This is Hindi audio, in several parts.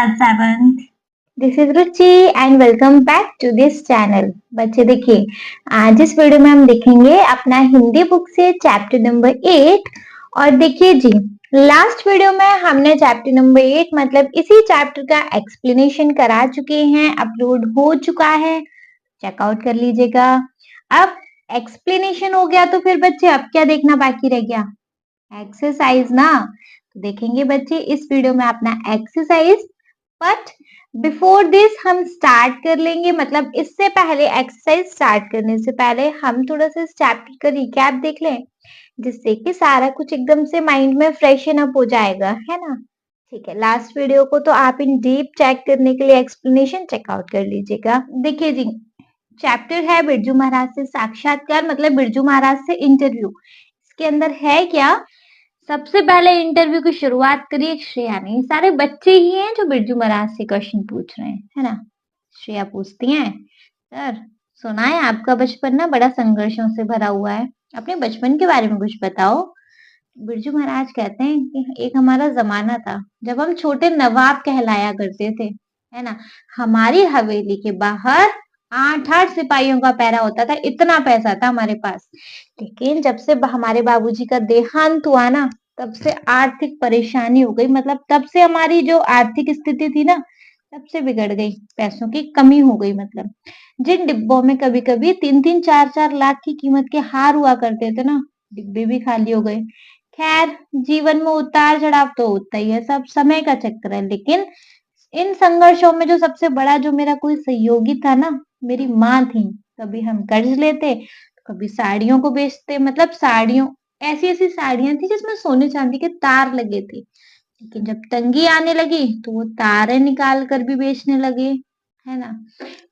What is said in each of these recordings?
Class 7th। This is Ruchi and welcome back to this channel. बच्चे देखिए, आज इस वीडियो में हम देखेंगे अपना हिंदी बुक से चैप्टर नंबर 8। और देखिए जी, लास्ट वीडियो में हमने चैप्टर नंबर 8 मतलब इसी चैप्टर का एक्सप्लेनेशन करा चुके हैं, अपलोड हो चुका है, चेकआउट कर लीजिएगा। अब एक्सप्लेनेशन हो गया तो फिर बच्चे अब क्या देखना बाकी रह गया? एक्सरसाइज ना। तो देखेंगे बच्चे इस वीडियो में अपना एक्सरसाइज। बट बिफोर दिस हम स्टार्ट कर लेंगे, मतलब इससे पहले एक्सरसाइज स्टार्ट करने से पहले हम थोड़ा सा इस चैप्टर का रिकैप देख लें, जिससे कि सारा कुछ एकदम से माइंड में फ्रेशन अप हो जाएगा, है ना? ठीक है, लास्ट वीडियो को तो आप इन डीप चेक करने के लिए एक्सप्लेनेशन चेकआउट कर लीजिएगा। देखिए जी, चैप्टर है बिरजू महाराज से साक्षात्कार, मतलब बिरजू महाराज से इंटरव्यू। इसके अंदर है क्या? सबसे पहले इंटरव्यू की शुरुआत करिए श्रेया ने। सारे बच्चे ही हैं जो बिरजू महाराज से क्वेश्चन पूछ रहे हैं, है ना? श्रेया पूछती हैं, सर सुना है आपका बचपन ना बड़ा संघर्षों से भरा हुआ है, अपने बचपन के बारे में कुछ बताओ। बिरजू महाराज कहते हैं कि एक हमारा जमाना था जब हम छोटे नवाब कहलाया करते थे, है ना? हमारी हवेली के बाहर 8-8 सिपाहियों का पहरा होता था, इतना पैसा था हमारे पास। लेकिन जब से हमारे बाबूजी का देहांत हुआ ना, तब से आर्थिक परेशानी हो गई, मतलब तब से हमारी जो आर्थिक स्थिति थी ना, तब से बिगड़ गई, पैसों की कमी हो गई। मतलब जिन डिब्बों में कभी कभी 3-3 4-4 लाख की कीमत के हार हुआ करते थे ना, डिब्बे भी खाली हो गए। खैर, जीवन में उतार चढ़ाव तो होता ही है, सब समय का चक्कर है। लेकिन इन संघर्षों में जो सबसे बड़ा जो मेरा कोई सहयोगी था ना, मेरी माँ थी। कभी हम कर्ज लेते, कभी साड़ियों को बेचते, मतलब साड़ियों, ऐसी ऐसी साड़ियां थी जिसमें सोने चांदी के तार लगे थे। लेकिन जब तंगी आने लगी तो वो तारे निकाल कर भी बेचने लगे, है ना?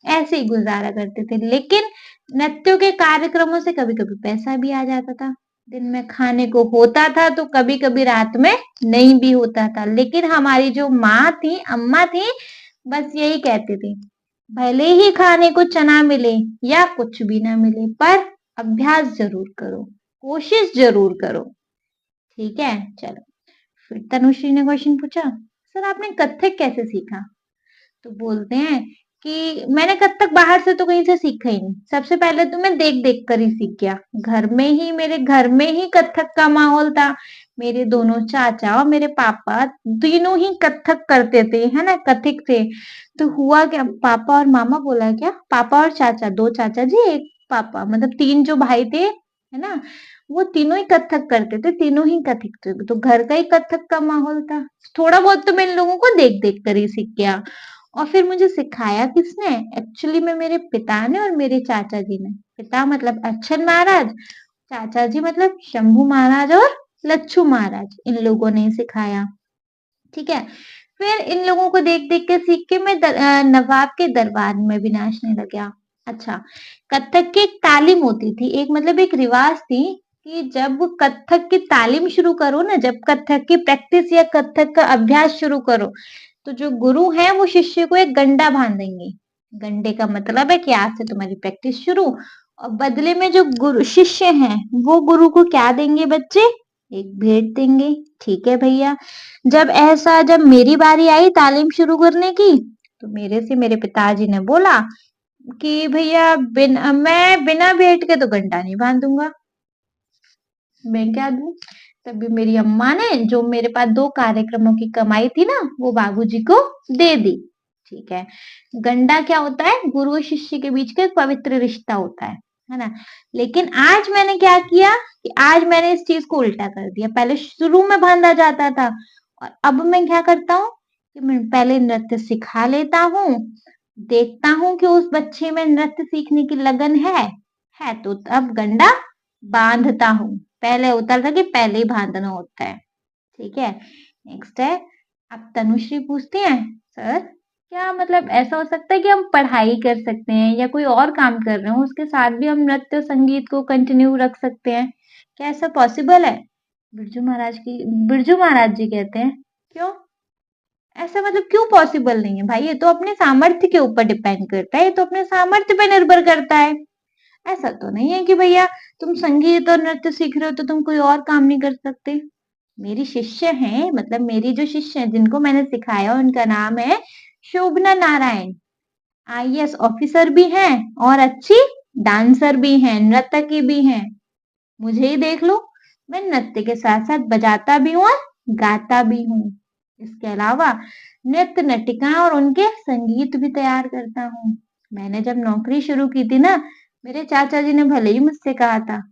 ऐसे ही गुजारा करते थे। लेकिन नृत्यों के कार्यक्रमों से कभी कभी पैसा भी आ जाता था। दिन में खाने को होता था तो कभी कभी रात में नहीं भी होता था। लेकिन हमारी जो माँ थी, अम्मा थी, बस यही कहते थे, भले ही खाने को चना मिले या कुछ भी ना मिले, पर अभ्यास जरूर करो, कोशिश जरूर करो। ठीक है, चलो। फिर तनुश्री ने क्वेश्चन पूछा, सर आपने कथक कैसे सीखा? तो बोलते हैं कि मैंने कथक बाहर से तो कहीं से सीखा ही नहीं, सबसे पहले तो मैं देख देख कर ही सीख गया। घर में ही, मेरे घर में ही कथक का माहौल था। मेरे दोनों चाचा और मेरे पापा तीनों ही कथक करते थे, है ना, कथिक थे। तो हुआ क्या, पापा और मामा बोला क्या, पापा और चाचा, दो चाचा जी एक पापा, मतलब तीन जो भाई थे, है ना, वो तीनों ही कथक करते थे, तीनों ही कथिक थे। तो घर का ही कथक का माहौल था। थोड़ा बहुत तो मैं इन लोगों को देख देख कर ही सीख गया। और फिर मुझे सिखाया किसने? एक्चुअली में मेरे पिता ने और मेरे चाचा जी ने। पिता मतलब अच्छन महाराज, चाचा जी मतलब शंभू महाराज और लच्छू महाराज, इन लोगों ने सिखाया। ठीक है, फिर इन लोगों को देख देख के सीख के मैं नवाब के दरबार में भी नाचने लग गया। अच्छा, कथक की एक तालीम होती थी, एक मतलब एक रिवाज थी कि जब कथक की तालीम शुरू करो ना, जब कथक की प्रैक्टिस या कथक का अभ्यास शुरू करो, तो जो गुरु है वो शिष्य को एक गंडा बांधेंगे। गंडे का मतलब है कि आज से तुम्हारी प्रैक्टिस शुरू, और बदले में जो गुरु शिष्य हैं वो गुरु को क्या देंगे बच्चे? एक भेंट देंगे। ठीक है भैया। जब मेरी बारी आई तालीम शुरू करने की, तो मेरे से मेरे पिताजी ने बोला कि भैया मैं बिना भेंट के तो घंटा नहीं बांधूंगा, मैं क्या दूं? तभी मेरी अम्मा ने जो मेरे पास 2 कार्यक्रमों की कमाई थी ना, वो बाबूजी को दे दी। ठीक है, गंडा क्या होता है? गुरु और शिष्य के बीच का एक पवित्र रिश्ता होता है ना? लेकिन आज मैंने क्या किया कि आज मैंने इस चीज को उल्टा कर दिया। पहले शुरू में बांधा जाता था, और अब मैं क्या करता हूँ कि मैं पहले नृत्य सिखा लेता हूँ, देखता हूँ कि उस बच्चे में नृत्य सीखने की लगन है तो अब गंडा बांधता हूँ। पहले होता था कि पहले ही बांधना होता है। ठीक है, नेक्स्ट है, अब तनुश्री पूछती है, सर क्या मतलब ऐसा हो सकता है कि हम पढ़ाई कर सकते हैं या कोई और काम कर रहे हो उसके साथ भी हम नृत्य संगीत को कंटिन्यू रख सकते हैं, क्या ऐसा पॉसिबल है? बिरजू महाराज जी कहते हैं, क्यों? ऐसा मतलब क्यों पॉसिबल नहीं है भाई? ये तो अपने सामर्थ्य के ऊपर डिपेंड करता है, ये तो अपने सामर्थ्य पे निर्भर करता है। ऐसा तो नहीं है कि भैया तुम संगीत और नृत्य सीख रहे हो तो तुम कोई और काम नहीं कर सकते। मेरी शिष्य हैं, मतलब मेरी जो शिष्य हैं जिनको मैंने सिखाया उनका नाम है शोभना नारायण। आईएएस ऑफिसर भी हैं और अच्छी डांसर भी हैं, नर्तकी भी हैं। मुझे ही देख लो, मैं नृत्य के साथ साथ बजाता भी हूँ और गाता भी हूँ। इसके अलावा नृत्य नटिकाएं और उनके संगीत भी तैयार करता हूँ। मैंने जब नौकरी शुरू की थी ना, मेरे चाचा जी ने भले ही मुझसे कहा था,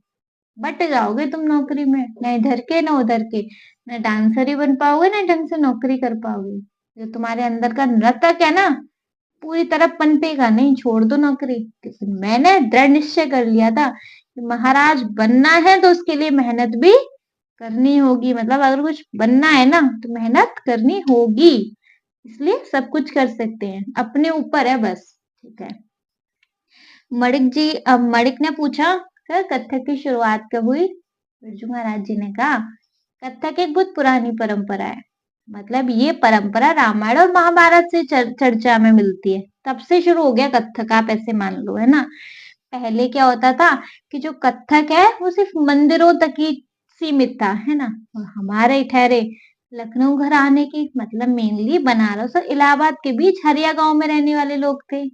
बट जाओगे तुम नौकरी में, न इधर के न उधर के, न डांसर ही बन पाओगे न ढंग से नौकरी कर पाओगे। जो तुम्हारे अंदर का नर्तक है ना, पूरी तरह पनपेगा नहीं, छोड़ दो नौकरी। मैंने दृढ़ निश्चय कर लिया था कि महाराज बनना है तो उसके लिए मेहनत भी करनी होगी। मतलब अगर कुछ बनना है ना तो मेहनत करनी होगी, इसलिए सब कुछ कर सकते हैं, अपने ऊपर है बस। ठीक है। मणिक ने पूछा, सर कथक की शुरुआत कब हुई? बिरजू महाराज जी ने कहा, कथक एक बहुत पुरानी परंपरा है। मतलब ये परंपरा रामायण और महाभारत से चर्चा में मिलती है, तब से शुरू हो गया कथक, आप ऐसे मान लो, है ना। पहले क्या होता था कि जो कथक है वो सिर्फ मंदिरों तक ही सीमित था, है ना। और हमारे ठहरे लखनऊ घराने की, मतलब मेनली बनारस और इलाहाबाद के बीच हरिया गांव में रहने वाले लोग थे।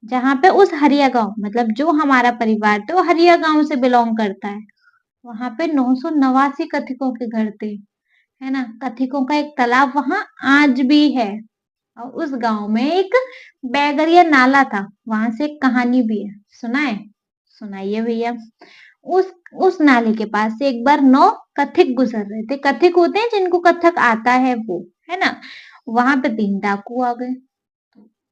जहाँ पे उस हरिया गांव, मतलब जो हमारा परिवार था वो हरिया गांव से बिलोंग करता है, वहां पे 989 कथिकों के घर थे, है ना। कथिकों का एक तालाब वहां आज भी है। और उस गांव में एक बैगरिया नाला था, वहां से एक कहानी भी है, सुना है? सुनाइए भैया। उस उस नाले के पास से एक बार 9 कथिक गुजर रहे थे। कथिक होते हैं जिनको कथक आता है वो, है ना। वहां पे 3 डाकू आ गए।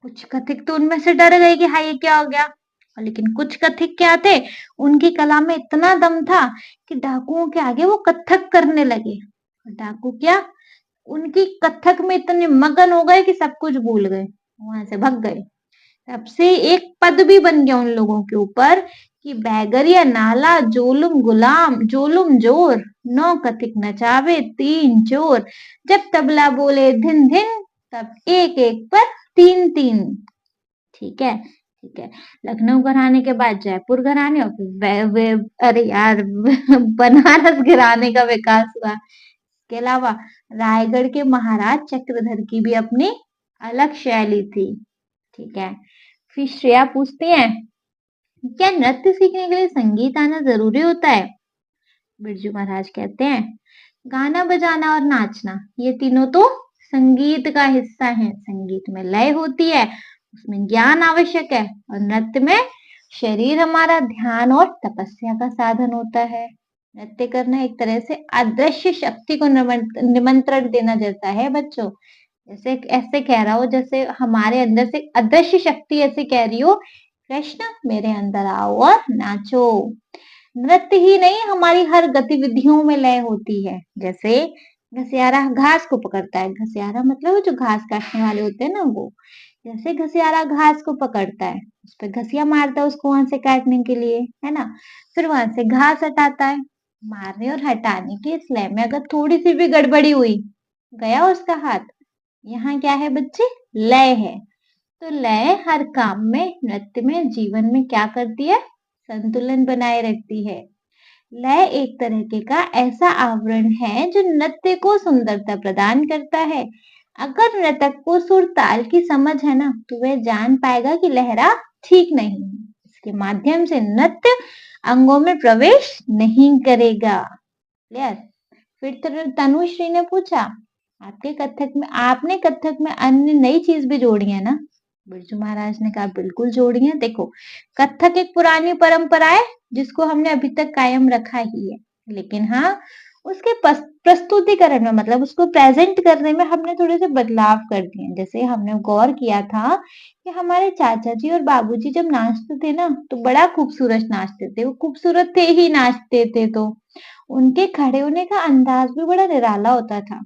कुछ कथिक तो उनमें से डर गए कि हाँ ये क्या हो गया, लेकिन कुछ कथिक क्या थे, उनकी कला में इतना दम था कि डाकुओं के आगे वो कथक करने लगे। डाकू क्या, उनकी कथक में इतने मगन हो गए कि सब कुछ भूल गए, वहां से भग गए। तब से एक पद भी बन गया उन लोगों के ऊपर कि बैगरिया नाला जोलुम गुलाम जोलुम जोर, 9 कथिक नचावे 3 चोर, जब तबला बोले धिन धिन, तब एक एक पर 3 3। ठीक है। ठीक है। लखनऊ घराने के बाद जयपुर घराने और फिर अरे यार बनारस घराने का विकास हुआ। इसके अलावा रायगढ़ के महाराज चक्रधर की भी अपनी अलग शैली थी। ठीक है। फिर श्रेया पूछती है, क्या नृत्य सीखने के लिए संगीत आना जरूरी होता है? बिरजू महाराज कहते हैं, गाना बजाना और नाचना ये तीनों तो संगीत का हिस्सा है। संगीत में लय होती है, उसमें ज्ञान आवश्यक है, और नृत्य में शरीर हमारा ध्यान और तपस्या का साधन होता है। नृत्य करना एक तरह से अदृश्य शक्ति को निमंत्रण देना जैसा है बच्चों। जैसे ऐसे कह रहा हो, जैसे हमारे अंदर से अदृश्य शक्ति ऐसे कह रही हो, कृष्ण मेरे अंदर आओ और नाचो। नृत्य ही नहीं, हमारी हर गतिविधियों में लय होती है। जैसे घसियारा घास को पकड़ता है, घसियारा मतलब वो जो घास काटने वाले होते हैं ना वो, जैसे घसियारा घास को पकड़ता है, उस पर घसिया मारता है उसको वहां से काटने के लिए, है ना। फिर वहां से घास हटाता है। मारने और हटाने के इस लय में अगर थोड़ी सी भी गड़बड़ी हुई, गया उसका हाथ। यहाँ क्या है बच्चे? लय है। तो लय हर काम में, नृत्य में, जीवन में क्या करती है? संतुलन बनाए रखती है। लय एक तरीके का ऐसा आवरण है जो नृत्य को सुंदरता प्रदान करता है। अगर नृतक को सुर ताल की समझ है ना, तो वह जान पाएगा कि लहरा ठीक नहीं है। इसके माध्यम से नृत्य अंगों में प्रवेश नहीं करेगा। क्लियर? फिर तनुश्री ने पूछा, आपने कथक में अन्य नई चीज भी जोड़ी है ना? बिरजू महाराज ने कहा, बिल्कुल जोड़ी है। देखो, कथक एक पुरानी परंपरा है जिसको हमने अभी तक कायम रखा ही है, लेकिन हाँ उसके प्रस्तुतिकरण में, मतलब उसको प्रेजेंट करने में हमने थोड़े से बदलाव कर दिए। जैसे हमने गौर किया था कि हमारे चाचा जी और बाबूजी जब नाचते थे ना, तो बड़ा खूबसूरत नाचते थे, वो खूबसूरत थे ही नाचते थे, तो उनके खड़े होने का अंदाज भी बड़ा निराला होता था।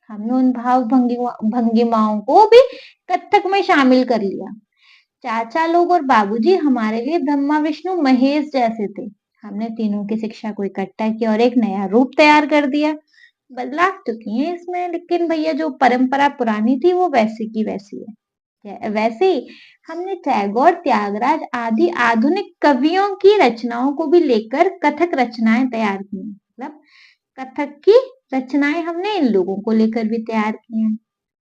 हमने उन भाव भंगिमाओं को भी कथक में शामिल कर लिया। चाचा लोग और बाबूजी हमारे लिए ब्रह्मा विष्णु महेश जैसे थे। हमने तीनों की शिक्षा को इकट्ठा किया और एक नया रूप तैयार कर दिया। बदलाव तो किए इसमें, लेकिन भैया जो परंपरा पुरानी थी वो वैसी की वैसी है। वैसे ही हमने टैगोर, त्यागराज आदि आधुनिक कवियों की रचनाओं को भी लेकर कथक रचनाएं तैयार की। मतलब कथक की रचनाएं हमने इन लोगों को लेकर भी तैयार की हैं।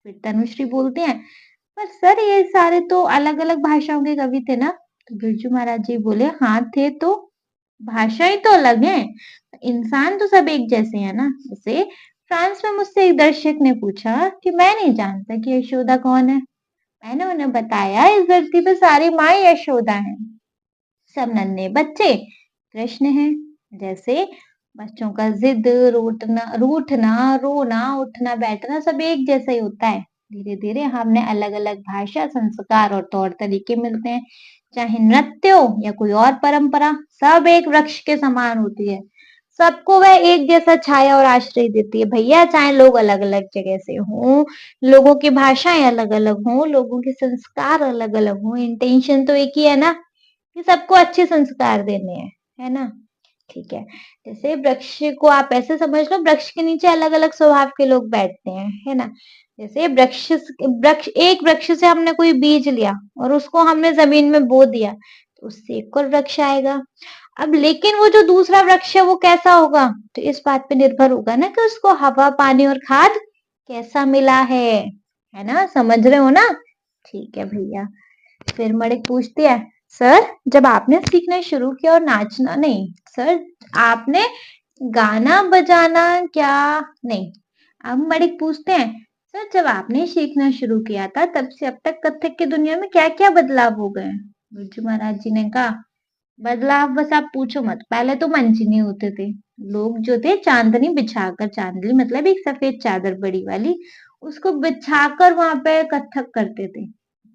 फिर तनुश्री बोलते हैं, पर सर ये सारे तो अलग अलग भाषाओं के कवि थे ना? तो बिरजू महाराज जी बोले, हाँ थे तो, भाषाएं तो अलग हैं, इंसान तो सब एक जैसे हैं ना। जैसे फ्रांस में मुझसे एक दर्शक ने पूछा कि मैं नहीं जानता कि यशोदा कौन है। मैंने उन्हें बताया, इस धरती पे सारी माँ यशोदा हैं, सब नन्हे बच्चे कृष्ण हैं। जैसे बच्चों का जिद, रूठना, रोना, उठना बैठना सब एक जैसा ही होता है। धीरे धीरे हमने अलग अलग भाषा, संस्कार और तौर तरीके मिलते हैं। चाहे नृत्य हो या कोई और परंपरा, सब एक वृक्ष के समान होती है। सबको वह एक जैसा छाया और आश्रय देती है भैया। चाहे लोग अलग अलग जगह से हों, लोगों की भाषाएं अलग अलग हों, लोगों के संस्कार अलग अलग हों, इंटेंशन तो एक ही है ना, कि सबको अच्छे संस्कार देने हैं, है ना? ठीक है। जैसे वृक्ष को आप ऐसे समझ लो, वृक्ष के नीचे अलग अलग स्वभाव के लोग बैठते हैं, है ना? जैसे वृक्ष वृक्ष एक वृक्ष से हमने कोई बीज लिया और उसको हमने जमीन में बो दिया, तो उससे एक और वृक्ष आएगा। अब लेकिन वो जो दूसरा वृक्ष है वो कैसा होगा, तो इस बात पे निर्भर होगा ना कि उसको हवा, पानी और खाद कैसा मिला है ना? समझ रहे हो ना? ठीक है भैया। फिर मणिक पूछती है, सर जब आपने सीखना शुरू किया और नाचना नहीं, सर आपने गाना बजाना क्या नहीं। अब मणिक पूछते हैं, सर जब आपने सीखना शुरू किया था तब से अब तक कथक की दुनिया में क्या क्या बदलाव हो गए। बिरजू महाराज जी ने कहा, बदलाव बस आप पूछो मत। पहले तो मंचने होते थे, लोग जो थे चांदनी बिछाकर, चांदनी मतलब एक सफेद चादर बड़ी वाली, उसको बिछाकर वहां पे कथक करते थे।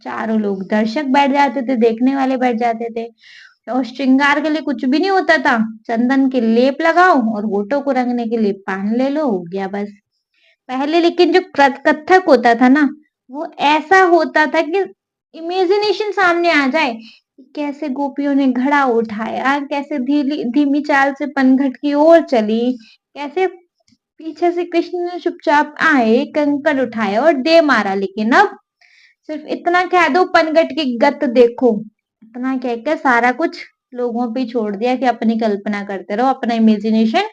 चारों लोग दर्शक बैठ जाते थे, देखने वाले बैठ जाते थे। और श्रृंगार के लिए कुछ भी नहीं होता था, चंदन के लेप लगाओ और होठों को रंगने के लिए पान ले लो, हो गया बस। पहले लेकिन जो कथक होता था ना, वो ऐसा होता था कि इमेजिनेशन सामने आ जाए। कैसे गोपियों ने घड़ा उठाया, कैसे धीमी चाल से पनघट की ओर चली, कैसे पीछे से कृष्ण ने चुपचाप आए, कंकड़ उठाया और दे मारा। लेकिन अब सिर्फ इतना कह दो, पनघट की गत देखो, इतना कहकर सारा कुछ लोगों पे छोड़ दिया कि अपनी कल्पना करते रहो, अपना इमेजिनेशन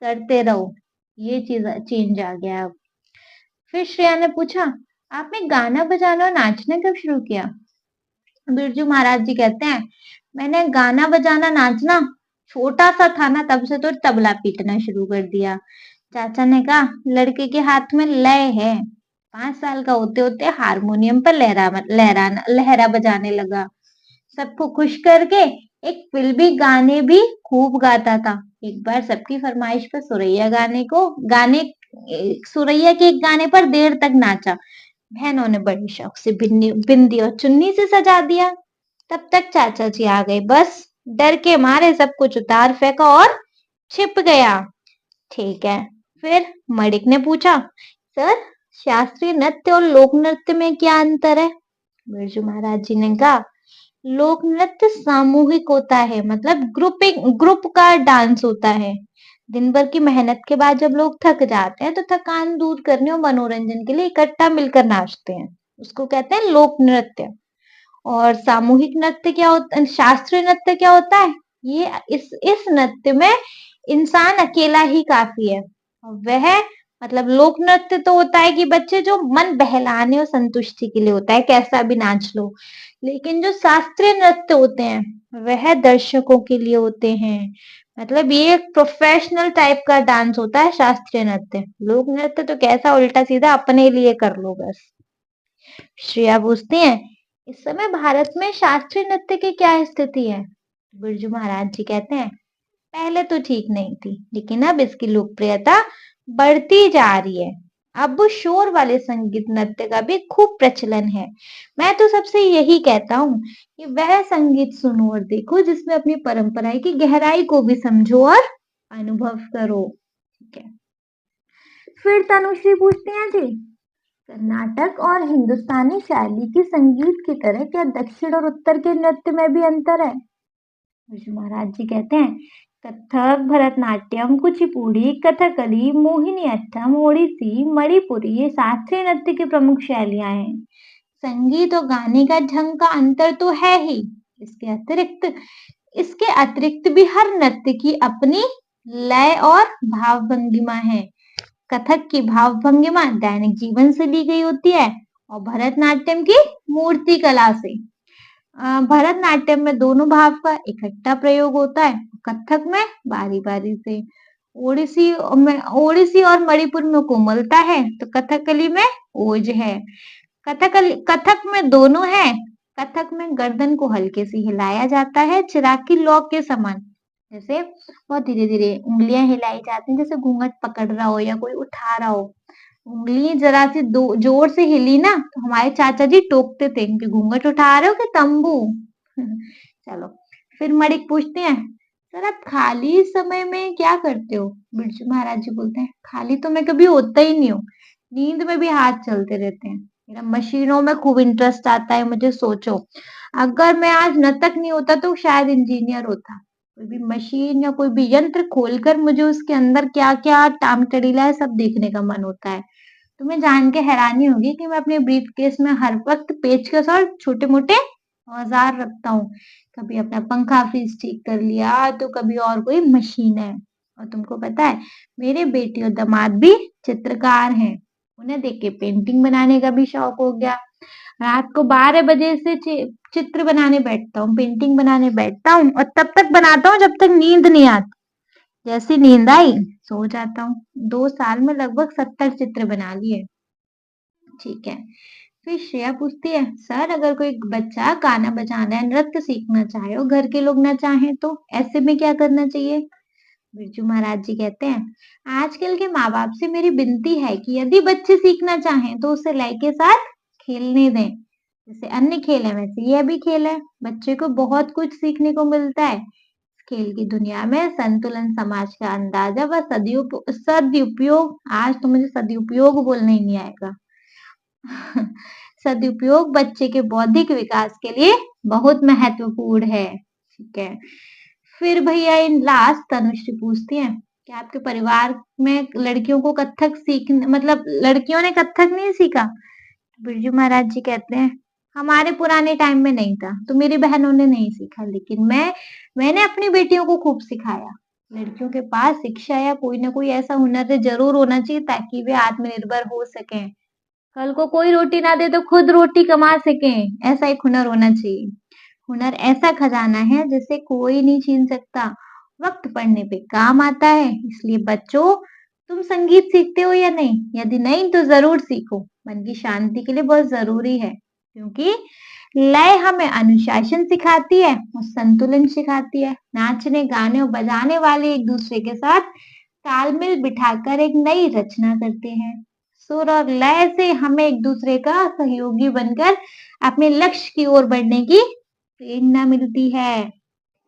करते रहो। ये चीज चेंज आ गया अब। फिर श्रेया ने पूछा, आपने गाना बजाना और नाचना कब शुरू किया। बिरजू महाराज जी कहते हैं, मैंने गाना बजाना नाचना छोटा सा था ना तब से तो तबला पीटना शुरू कर दिया। चाचा ने कहा, लड़के के हाथ में लय है। 5 साल का होते होते हारमोनियम पर लहरा बजाने लगा। सबको खुश करके एक फिल्मी गाने भी खूब गाता था। एक बार सबकी फरमाइश पर सुरैया के एक गाने पर देर तक नाचा। बहनों ने बड़े शौक से बिंदी और चुन्नी से सजा दिया। तब तक चाचा जी आ गए, बस डर के मारे सब कुछ उतार फेंका और छिप गया। ठीक है। फिर मणिक ने पूछा, सर शास्त्रीय नृत्य और लोक नृत्य में क्या अंतर है। बिरजू महाराज जी ने कहा, लोक नृत्य सामूहिक होता है, मतलब ग्रुप का डांस होता है। दिन भर की मेहनत के बाद जब लोग थक जाते हैं तो थकान दूर करने और मनोरंजन के लिए इकट्ठा मिलकर नाचते हैं, उसको कहते हैं लोक नृत्य। और सामूहिक नृत्य क्या होता है, शास्त्रीय नृत्य क्या होता है, ये इस नृत्य में इंसान अकेला ही काफी है। वह मतलब लोक नृत्य तो होता है कि बच्चे जो मन बहलाने और संतुष्टि के लिए होता है, कैसा भी नाच लो। लेकिन जो शास्त्रीय नृत्य होते हैं वह दर्शकों के लिए होते हैं, मतलब ये एक प्रोफेशनल टाइप का डांस होता है शास्त्रीय नृत्य। लोक नृत्य तो कैसा उल्टा सीधा अपने लिए कर लो बस। श्रेया पूछती हैं, इस समय भारत में शास्त्रीय नृत्य की क्या स्थिति है। बिरजू महाराज जी कहते हैं, पहले तो ठीक नहीं थी, लेकिन अब इसकी लोकप्रियता बढ़ती जा रही है। अब शोर वाले संगीत नृत्य का भी खूब प्रचलन है। मैं तो सबसे यही कहता हूँ कि वह संगीत सुनो और देखो जिसमें अपनी परंपरा की गहराई को भी समझो और अनुभव करो। ठीक है। फिर तनुश्री पूछती हैं जी, कर्नाटक और हिंदुस्तानी शैली की संगीत की तरह क्या दक्षिण और उत्तर के नृत्य में भी अंतर है। महाराज जी कहते हैं, कथक, भरतनाट्यम, कुचिपुड़ी, कथकली, मोहिनीअट्टम, ओडिसी, मणिपुरी ये शास्त्रीय नृत्य की प्रमुख शैलियां हैं। संगीत और गाने का ढंग का अंतर तो है ही, इसके अतिरिक्त भी हर नृत्य की अपनी लय और भाव भंगिमा है। कथक की भाव भंगिमा दैनिक जीवन से ली गई होती है और भरतनाट्यम की मूर्ति कला से। भरतनाट्यम में दोनों भाव का इकट्ठा प्रयोग होता है, कथक में बारी-बारी से। ओडिसी और मणिपुर में कोमलता है तो कथकली में ओज है। कथक में दोनों है। कथक में गर्दन को हल्के से हिलाया जाता है चिराग की लौ के समान, जैसे बहुत धीरे धीरे उंगलियां हिलाई जाती हैं, जैसे घूंघट पकड़ रहा हो या कोई उठा रहा हो। उंगली जरा सी जोर से हिली ना तो हमारे चाचा जी टोकते थे कि घूंघट उठा रहे हो कि तंबू। चलो फिर मणिक पूछते हैं, सर आप खाली समय में क्या करते हो? बिरजू महाराज जी बोलते हैं, खाली तो मैं कभी होता ही नहीं हूँ, नींद में भी हाथ चलते रहते हैं। मेरा मशीनों में खूब इंटरेस्ट आता है। मुझे सोचो, अगर मैं आज नर्तक नहीं होता तो शायद इंजीनियर होता। कोई भी मशीन या कोई भी यंत्र खोलकर मुझे उसके अंदर क्या क्या टाम टड़ीला है सब देखने का मन होता है। तुम्हें जान के हैरानी होगी कि मैं अपने ब्रीफ केस में हर वक्त पेचकस और छोटे मोटे औजार रखता हूँ। कभी अपना पंखा फ्रीज ठीक कर लिया तो कभी और कोई मशीन है। और तुमको पता है मेरे बेटी और दामाद भी चित्रकार हैं, उन्हें देख के पेंटिंग बनाने का भी शौक हो गया। रात को 12 बजे से चित्र बनाने बैठता हूँ, पेंटिंग बनाने बैठता हूँ और तब तक बनाता हूँ जब तक नींद नहीं आती। जैसी नींद आई सो जाता हूँ। 2 साल में लगभग 70 चित्र बना लिए। ठीक है। फिर श्रेया पूछती है, सर अगर कोई बच्चा गाना बजाना है, नृत्य सीखना चाहे और घर के लोग ना चाहें तो ऐसे में क्या करना चाहिए? बिरजू महाराज जी कहते हैं, आजकल के माँ बाप से मेरी विनती है कि यदि बच्चे सीखना चाहें तो उसे लय के साथ खेलने दें। जैसे अन्य खेल है वैसे यह भी खेल है। बच्चे को बहुत कुछ सीखने को मिलता है। खेल की दुनिया में संतुलन, समाज का अंदाजा व सदुपयोग, आज तो मुझे सदुपयोग बोलना ही नहीं आएगा। सदुपयोग बच्चे के बौद्धिक विकास के लिए बहुत महत्वपूर्ण है। ठीक है। फिर भैया इन लास्ट तनुश्री पूछती हैं, क्या आपके परिवार में लड़कियों को कथक सीखने मतलब लड़कियों ने कथक नहीं सीखा? बिरजू महाराज जी कहते हैं, हमारे पुराने टाइम में नहीं था तो मेरी बहनों ने नहीं सीखा, लेकिन मैंने अपनी बेटियों को खूब सिखाया। लड़कियों के पास शिक्षा या कोई ना कोई ऐसा हुनर जरूर होना चाहिए ताकि वे आत्मनिर्भर हो सकें। कल को कोई रोटी ना दे तो खुद रोटी कमा सकें, ऐसा एक हुनर होना चाहिए। हुनर ऐसा खजाना है जिसे कोई नहीं छीन सकता, वक्त पड़ने पे काम आता है। इसलिए बच्चों, तुम संगीत सीखते हो या नहीं? यदि नहीं तो जरूर सीखो, मन की शांति के लिए बहुत जरूरी है। क्योंकि लय हमें अनुशासन सिखाती है और संतुलन सिखाती है। नाचने गाने और बजाने वाले एक दूसरे के साथ तालमेल बिठाकर एक नई रचना करते हैं। सुर और लय से हमें एक दूसरे का सहयोगी बनकर अपने लक्ष्य की ओर बढ़ने की प्रेरणा मिलती है।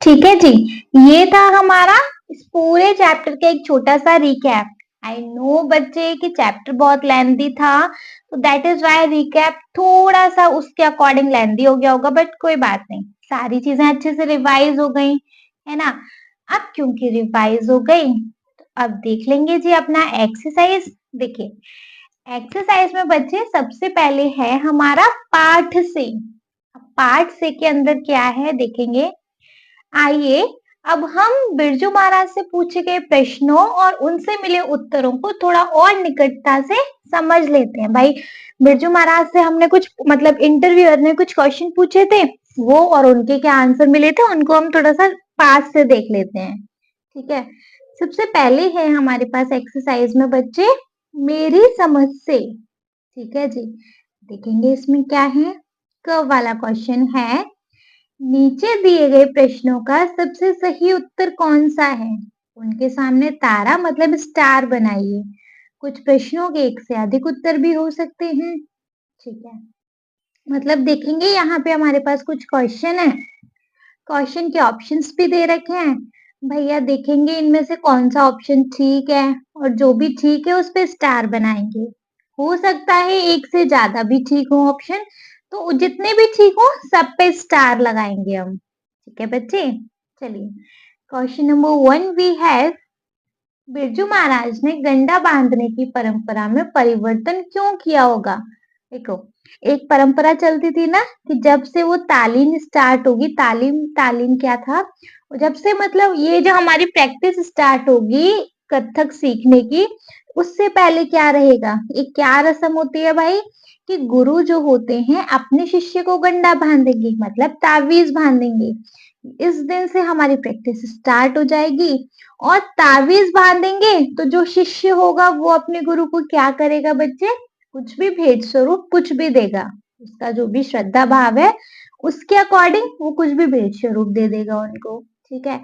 ठीक है जी, ये था हमारा इस पूरे चैप्टर का एक छोटा सा रिकैप। आई नो बच्चे कि चैप्टर बहुत लेंथी था, तो दैट इज वाई रिकैप थोड़ा सा उसके अकॉर्डिंग लेंथी हो गया होगा, बट कोई बात नहीं, सारी चीजें अच्छे से रिवाइज हो गई है ना। अब क्योंकि रिवाइज हो गई तो अब देख लेंगे जी अपना एक्सरसाइज। देखिए एक्सरसाइज में बच्चे सबसे पहले है हमारा पाठ से। पार्ट से के अंदर क्या है देखेंगे। आइए अब हम बिरजू महाराज से पूछे गए प्रश्नों और उनसे मिले उत्तरों को थोड़ा और निकटता से समझ लेते हैं। भाई बिरजू महाराज से हमने कुछ मतलब इंटरव्यूअर ने कुछ क्वेश्चन पूछे थे, वो और उनके क्या आंसर मिले थे उनको हम थोड़ा सा पास से देख लेते हैं। ठीक है, सबसे पहले है हमारे पास एक्सरसाइज में बच्चे मेरी समझ से। ठीक है जी, देखेंगे इसमें क्या है। क वाला क्वेश्चन है, नीचे दिए गए प्रश्नों का सबसे सही उत्तर कौन सा है? उनके सामने तारा मतलब स्टार बनाइए। कुछ प्रश्नों के एक से अधिक उत्तर भी हो सकते हैं। ठीक है, मतलब देखेंगे यहाँ पे हमारे पास कुछ क्वेश्चन है, क्वेश्चन के ऑप्शंस भी दे रखे हैं। भैया देखेंगे इनमें से कौन सा ऑप्शन ठीक है और जो भी ठीक है उस पे स्टार बनाएंगे। हो सकता है एक से ज्यादा भी ठीक हो ऑप्शन, तो जितने भी ठीक हो सब पे स्टार लगाएंगे हम। ठीक है बच्चे, चलिए question number 1 we have, Birju Maharaj ने गंडा बांधने की परंपरा में परिवर्तन क्यों किया होगा? देखो एक परंपरा चलती थी ना कि जब से वो तालीम स्टार्ट होगी, तालीम क्या था, जब से मतलब ये जो हमारी प्रैक्टिस स्टार्ट होगी कथक सीखने की, उससे पहले क्या रहेगा, एक क्या रस्म होती है भाई कि गुरु जो होते हैं अपने शिष्य को गंडा बांधेंगे, मतलब तावीज बांधेंगे। इस दिन से हमारी प्रैक्टिस स्टार्ट हो जाएगी। और तावीज बांधेंगे तो जो शिष्य होगा वो अपने गुरु को क्या करेगा बच्चे, कुछ भी भेंट स्वरूप कुछ भी देगा। उसका जो भी श्रद्धा भाव है उसके अकॉर्डिंग वो कुछ भी भेंट स्वरूप दे देगा उनको। ठीक है,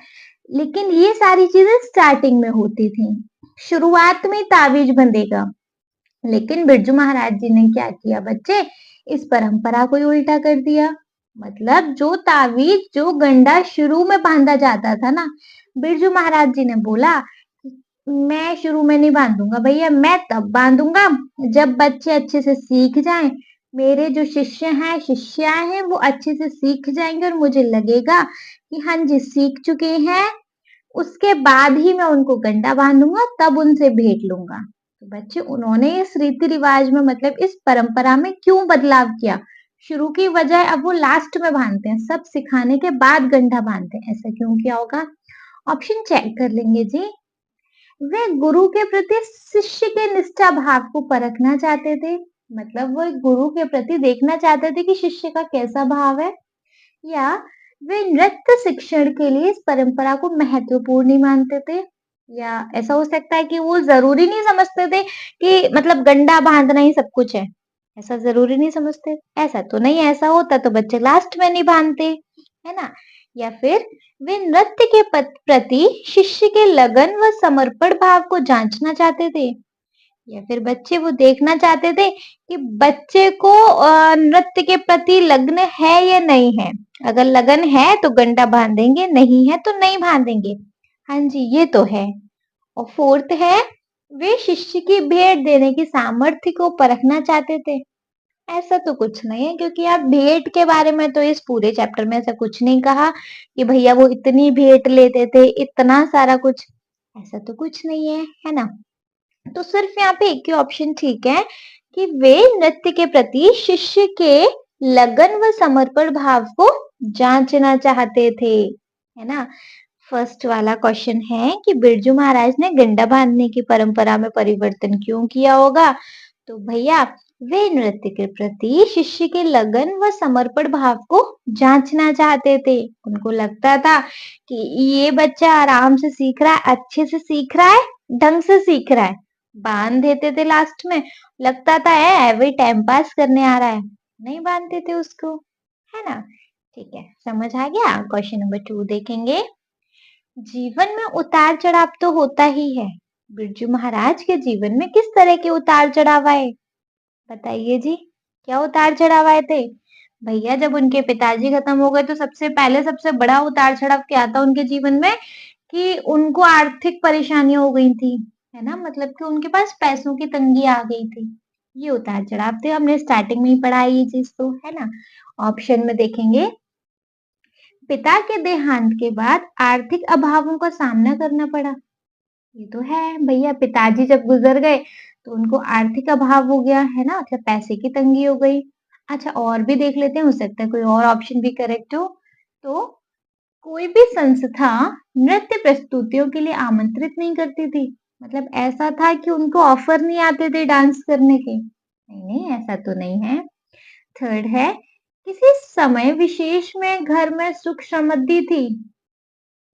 लेकिन ये सारी चीजें स्टार्टिंग में होती थी, शुरुआत में तावीज बंधेगा। लेकिन बिरजू महाराज जी ने क्या किया बच्चे, इस परंपरा को ही उल्टा कर दिया। मतलब जो तावीज जो गंडा शुरू में बांधा जाता था ना, बिरजू महाराज जी ने बोला मैं शुरू में नहीं बांधूंगा भैया, मैं तब बांधूंगा जब बच्चे अच्छे से सीख जाएं। मेरे जो शिष्य हैं शिष्याएं हैं वो अच्छे से सीख जाएंगे और मुझे लगेगा कि हाँ जी सीख चुके हैं, उसके बाद ही मैं उनको गंडा बांधूंगा, तब उनसे भेंट लूंगा। तो बच्चे उन्होंने इस रीति रिवाज में मतलब इस परंपरा में क्यों बदलाव किया, शुरू की बजाय अब वो लास्ट में बांधते हैं, सब सिखाने के बाद गंडा बांधते हैं, ऐसा क्यों किया होगा। ऑप्शन चेक कर लेंगे जी। वे गुरु के प्रति शिष्य के निष्ठा भाव को परखना चाहते थे, मतलब वो गुरु के प्रति देखना चाहते थे कि शिष्य का कैसा भाव है। या वे नृत्य शिक्षण के लिए इस परंपरा को महत्वपूर्ण नहीं मानते थे। या ऐसा हो सकता है कि वो जरूरी नहीं समझते थे कि मतलब गंडा बांधना ही सब कुछ है, ऐसा जरूरी नहीं समझते। ऐसा तो नहीं, ऐसा होता तो बच्चे लास्ट में नहीं बांधते, है ना। या फिर वे नृत्य के प्रति शिष्य के लगन व समर्पण भाव को जांचना चाहते थे। या फिर बच्चे वो देखना चाहते थे कि बच्चे को नृत्य के प्रति लगन है या नहीं है। अगर लगन है तो गंडा बांधेंगे, नहीं है तो नहीं बांधेंगे। हाँ जी ये तो है। और फोर्थ है वे शिष्य की भेंट देने की सामर्थ्य को परखना चाहते थे। ऐसा तो कुछ नहीं है, क्योंकि आप भेंट के बारे में तो इस पूरे चैप्टर में ऐसा कुछ नहीं कहा कि भैया वो इतनी भेंट लेते थे, इतना सारा कुछ, ऐसा तो कुछ नहीं है ना। तो सिर्फ यहाँ पे एक ही ऑप्शन ठीक है कि वे नृत्य के प्रति शिष्य के लगन व समर्पण भाव को जांचना चाहते थे, है ना। फर्स्ट वाला क्वेश्चन है कि बिरजू महाराज ने गंडा बांधने की परंपरा में परिवर्तन क्यों किया होगा। तो भैया वे नृत्य के प्रति शिष्य के लगन व समर्पण भाव को जांचना चाहते थे। उनको लगता था कि ये बच्चा आराम से सीख रहा है, अच्छे से सीख रहा है, ढंग से सीख रहा है, बांध देते थे लास्ट में, लगता था है वही टाइम पास करने आ रहा है, नहीं बांधते थे उसको, है ना। ठीक है, समझ आ गया। क्वेश्चन नंबर 2 देखेंगे। जीवन में उतार चढ़ाव तो होता ही है, बिरजू महाराज के जीवन में किस तरह के उतार चढ़ाव आए, बताइए जी। क्या उतार चढ़ाव आए थे भैया, जब उनके पिताजी खत्म हो गए तो सबसे पहले सबसे बड़ा उतार चढ़ाव क्या था उनके जीवन में कि उनको आर्थिक परेशानियां हो गई थी, है ना, मतलब कि उनके पास पैसों की तंगी आ गई थी। ये उतार चढ़ाव थे, हमने स्टार्टिंग में ही पढ़ा ये चीज तो, है ना। ऑप्शन में देखेंगे, पिता के देहांत के बाद आर्थिक अभावों का सामना करना पड़ा। ये तो है भैया, पिताजी जब गुजर गए तो उनको आर्थिक अभाव हो गया, है ना, मतलब पैसे की तंगी हो गई। अच्छा और भी देख लेते हैं, हो सकता है कोई और ऑप्शन भी करेक्ट हो। तो कोई भी संस्था नृत्य प्रस्तुतियों के लिए आमंत्रित नहीं करती थी, मतलब ऐसा था कि उनको ऑफर नहीं आते थे डांस करने के, नहीं नहीं ऐसा तो नहीं है। थर्ड है किसी समय विशेष में घर में सुख समृद्धि थी,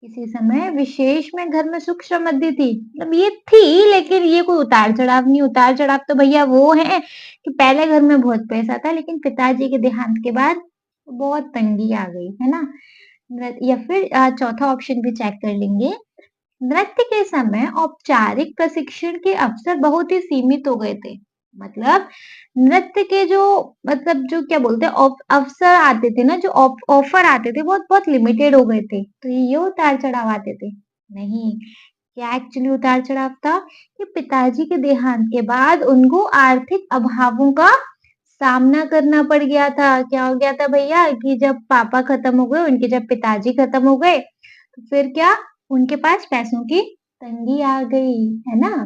किसी समय विशेष में घर में सुख समृद्धि थी, मतलब ये थी लेकिन ये कोई उतार चढ़ाव नहीं। उतार चढ़ाव तो भैया वो है कि पहले घर में बहुत पैसा था लेकिन पिताजी के देहांत के बाद बहुत तंगी आ गई, है ना। या फिर चौथा ऑप्शन भी चेक कर लेंगे, नृत्य के समय औपचारिक प्रशिक्षण के अवसर बहुत ही सीमित हो गए थे, मतलब नृत्य के जो मतलब जो क्या बोलते हैं अवसर आते थे ना, जो ऑफर आते थे बहुत बहुत लिमिटेड हो गए थे, तो ये उतार चढ़ाव आते थे नहीं। क्या एक्चुअली उतार चढ़ाव था कि पिताजी के देहांत के बाद उनको आर्थिक अभावों का सामना करना पड़ गया था। क्या हो गया था भैया कि जब पापा खत्म हो गए, उनके जब पिताजी खत्म हो गए तो फिर क्या, उनके पास पैसों की तंगी आ गई, है ना।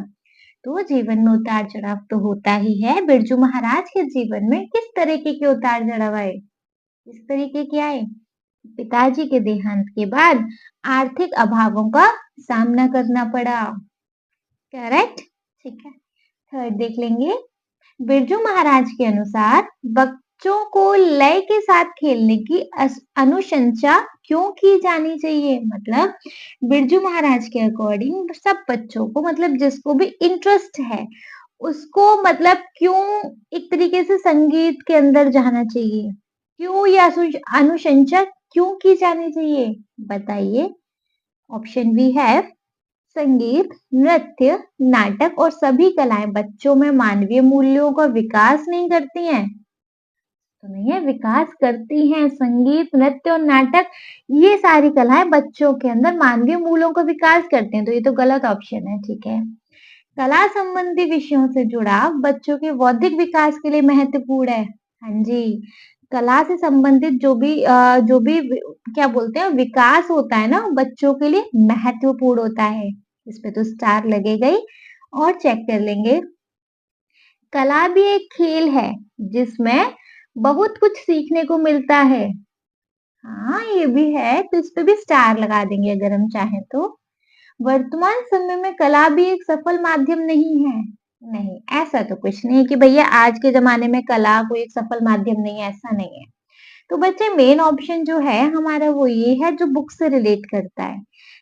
तो जीवन में उतार चढ़ाव तो होता ही है। बिरजू महाराज के जीवन में किस तरीके के उतार चढ़ाव आए, किस तरीके के आए, पिताजी के देहांत के बाद आर्थिक अभावों का सामना करना पड़ा, करेक्ट। ठीक है, थर्ड देख लेंगे। बिरजू महाराज के अनुसार बच्चों को लय के साथ खेलने की अनुशंसा क्यों की जानी चाहिए? मतलब बिरजू महाराज के अकॉर्डिंग सब बच्चों को, मतलब जिसको भी इंटरेस्ट है उसको, मतलब क्यों एक तरीके से संगीत के अंदर जाना चाहिए? क्यों ये अनुशंसा क्यों की जानी चाहिए? बताइए। ऑप्शन बी है संगीत, नृत्य, नाटक और सभी कलाएं बच्चों में मानवीय मूल्यों का विकास नहीं करती हैं। तो नहीं है, विकास करती हैं। संगीत, नृत्य और नाटक, ये सारी कलाएं बच्चों के अंदर मानवीय मूल्यों का विकास करते हैं। तो ये तो गलत ऑप्शन है, ठीक है। कला संबंधी विषयों से जुड़ाव बच्चों के बौद्धिक विकास के लिए महत्वपूर्ण है। हाँ जी, कला से संबंधित क्या बोलते हैं, विकास होता है ना, बच्चों के लिए महत्वपूर्ण होता है। इस पे तो स्टार लगेगा ही। और चेक कर लेंगे। कला भी एक खेल है जिसमें बहुत कुछ सीखने को मिलता है। हाँ, ये भी है, तो इस पे भी स्टार लगा देंगे अगर हम चाहें तो। वर्तमान समय में कला भी एक सफल माध्यम नहीं है। नहीं, ऐसा तो कुछ नहीं है कि भैया आज के जमाने में कला कोई एक सफल माध्यम नहीं है, ऐसा नहीं है। तो बच्चे मेन ऑप्शन जो है हमारा वो ये है जो बुक से रिलेट करता है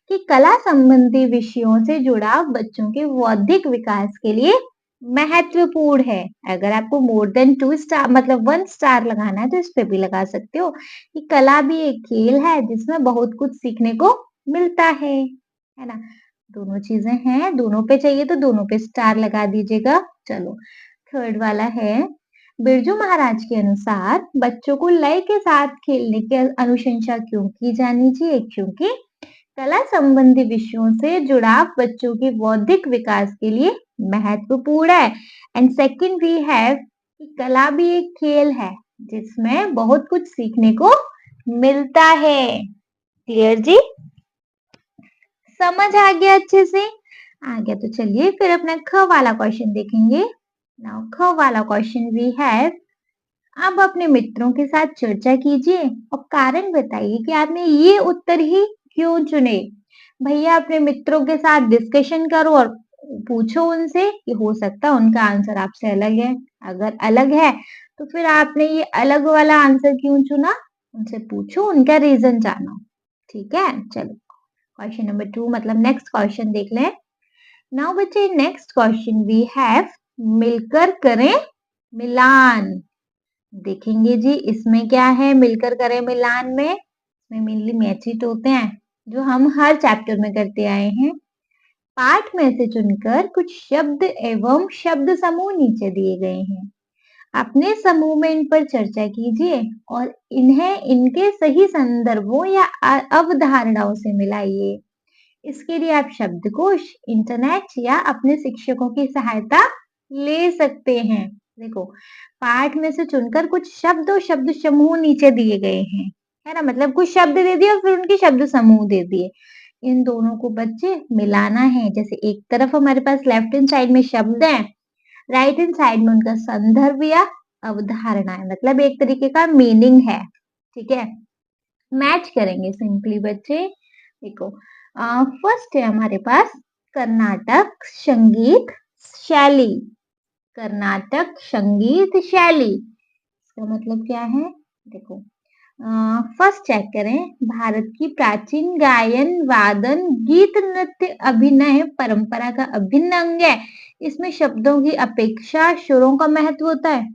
कि कला संबंधी विषयों से जुड़ाव बच्चों के बौद्धिक विकास के लिए महत्वपूर्ण है। अगर आपको मोर देन 2 स्टार मतलब 1 स्टार लगाना है तो इस पे भी लगा सकते हो कि कला भी एक खेल है जिसमें बहुत कुछ सीखने को मिलता है ना। दोनों चीजें हैं, दोनों पे चाहिए तो दोनों पे स्टार लगा दीजिएगा। चलो, थर्ड वाला है। बिरजू महाराज के अनुसार बच्चों को लय के साथ खेलने की अनुशंसा क्यों की जानी चाहिए? क्योंकि कला संबंधी विषयों से जुड़ाव बच्चों के बौद्धिक विकास के लिए महत्वपूर्ण है। एंड सेकंड भी है कि कला भी एक खेल है जिसमें बहुत कुछ सीखने को मिलता है। क्लियर जी? समझ आ गया अच्छे से? आ गया तो चलिए फिर अपना ख वाला क्वेश्चन देखेंगे। नाउ ख वाला क्वेश्चन भी है। आप अपने मित्रों के साथ चर्चा कीजिए और कारण बताइए कि आपने ये उत्तर ही क्यों चुने। भैया अपने मित्रों के साथ डिस्कशन करो और पूछो उनसे कि हो सकता है उनका आंसर आपसे अलग है। अगर अलग है तो फिर आपने ये अलग वाला आंसर क्यों चुना, उनसे पूछो, उनका रीजन जानो। ठीक है, चलो क्वेश्चन नंबर 2 मतलब नेक्स्ट क्वेश्चन देख लें। नाउ बच्चे नेक्स्ट क्वेश्चन वी हैव मिलकर करें मिलान। देखेंगे जी इसमें क्या है मिलकर करें मिलान में। इसमें मेनली मैच हिट होते हैं जो हम हर चैप्टर में करते आए हैं। पाठ में से चुनकर कुछ शब्द एवं शब्द समूह नीचे दिए गए हैं। अपने समूह में इन पर चर्चा कीजिए और इन्हें इनके सही संदर्भों या अवधारणाओं से मिलाइए। इसके लिए आप शब्दकोश, इंटरनेट या अपने शिक्षकों की सहायता ले सकते हैं। देखो, पाठ में से चुनकर कुछ शब्द और शब्द समूह नीचे दिए गए हैं, है ना। मतलब कुछ शब्द दे दिए और फिर उनके शब्द समूह दे दिए। इन दोनों को बच्चे मिलाना है। जैसे एक तरफ हमारे पास लेफ्ट हैंड साइड में शब्द है, राइट हैंड साइड में उनका संदर्भ या अवधारणा है, मतलब एक तरीके का मीनिंग है। ठीक है, मैच करेंगे सिंपली बच्चे। देखो, फर्स्ट है हमारे पास कर्नाटक संगीत शैली। कर्नाटक संगीत शैली, इसका मतलब क्या है? देखो, फर्स्ट चेक करें। भारत की प्राचीन गायन वादन गीत नृत्य अभिनय परंपरा का अभिन्न अंग है। इसमें शब्दों की अपेक्षा सुरों का महत्व होता है।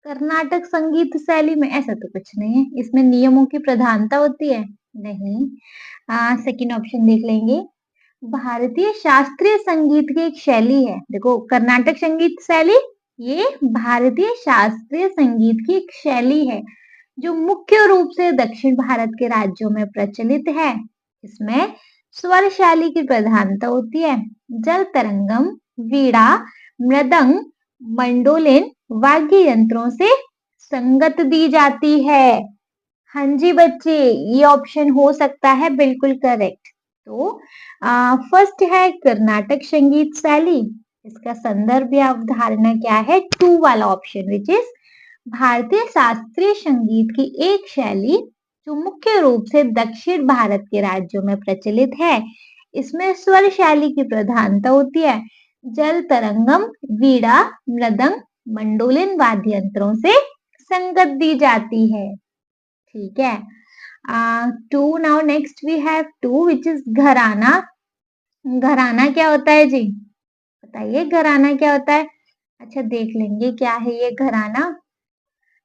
कर्नाटक संगीत शैली में ऐसा तो कुछ नहीं है, इसमें नियमों की प्रधानता होती है। नहीं। सेकंड ऑप्शन देख लेंगे। भारतीय शास्त्रीय संगीत की एक शैली है। देखो, कर्नाटक संगीत शैली ये भारतीय शास्त्रीय संगीत की एक शैली है जो मुख्य रूप से दक्षिण भारत के राज्यों में प्रचलित है। इसमें स्वर शैली की प्रधानता होती है। जल तरंगम, वीणा, मृदंग, मंडोलिन वाद्य यंत्रों से संगत दी जाती है। हाँ जी बच्चे, ये ऑप्शन हो सकता है बिल्कुल करेक्ट। तो फर्स्ट है कर्नाटक संगीत शैली, इसका संदर्भ या अवधारणा क्या है? 2 वाला ऑप्शन विच इज भारतीय शास्त्रीय संगीत की एक शैली जो मुख्य रूप से दक्षिण भारत के राज्यों में प्रचलित है। इसमें स्वर शैली की प्रधानता होती है। जल तरंगम, वीणा, मृदंग, मंडोलिन वाद्य यंत्रों से संगत दी जाती है। ठीक है। Two, now next we have two which is gharana. घराना क्या होता है जी? बताइए घराना क्या होता है? अच्छा देख लेंगे क्या है ये घराना।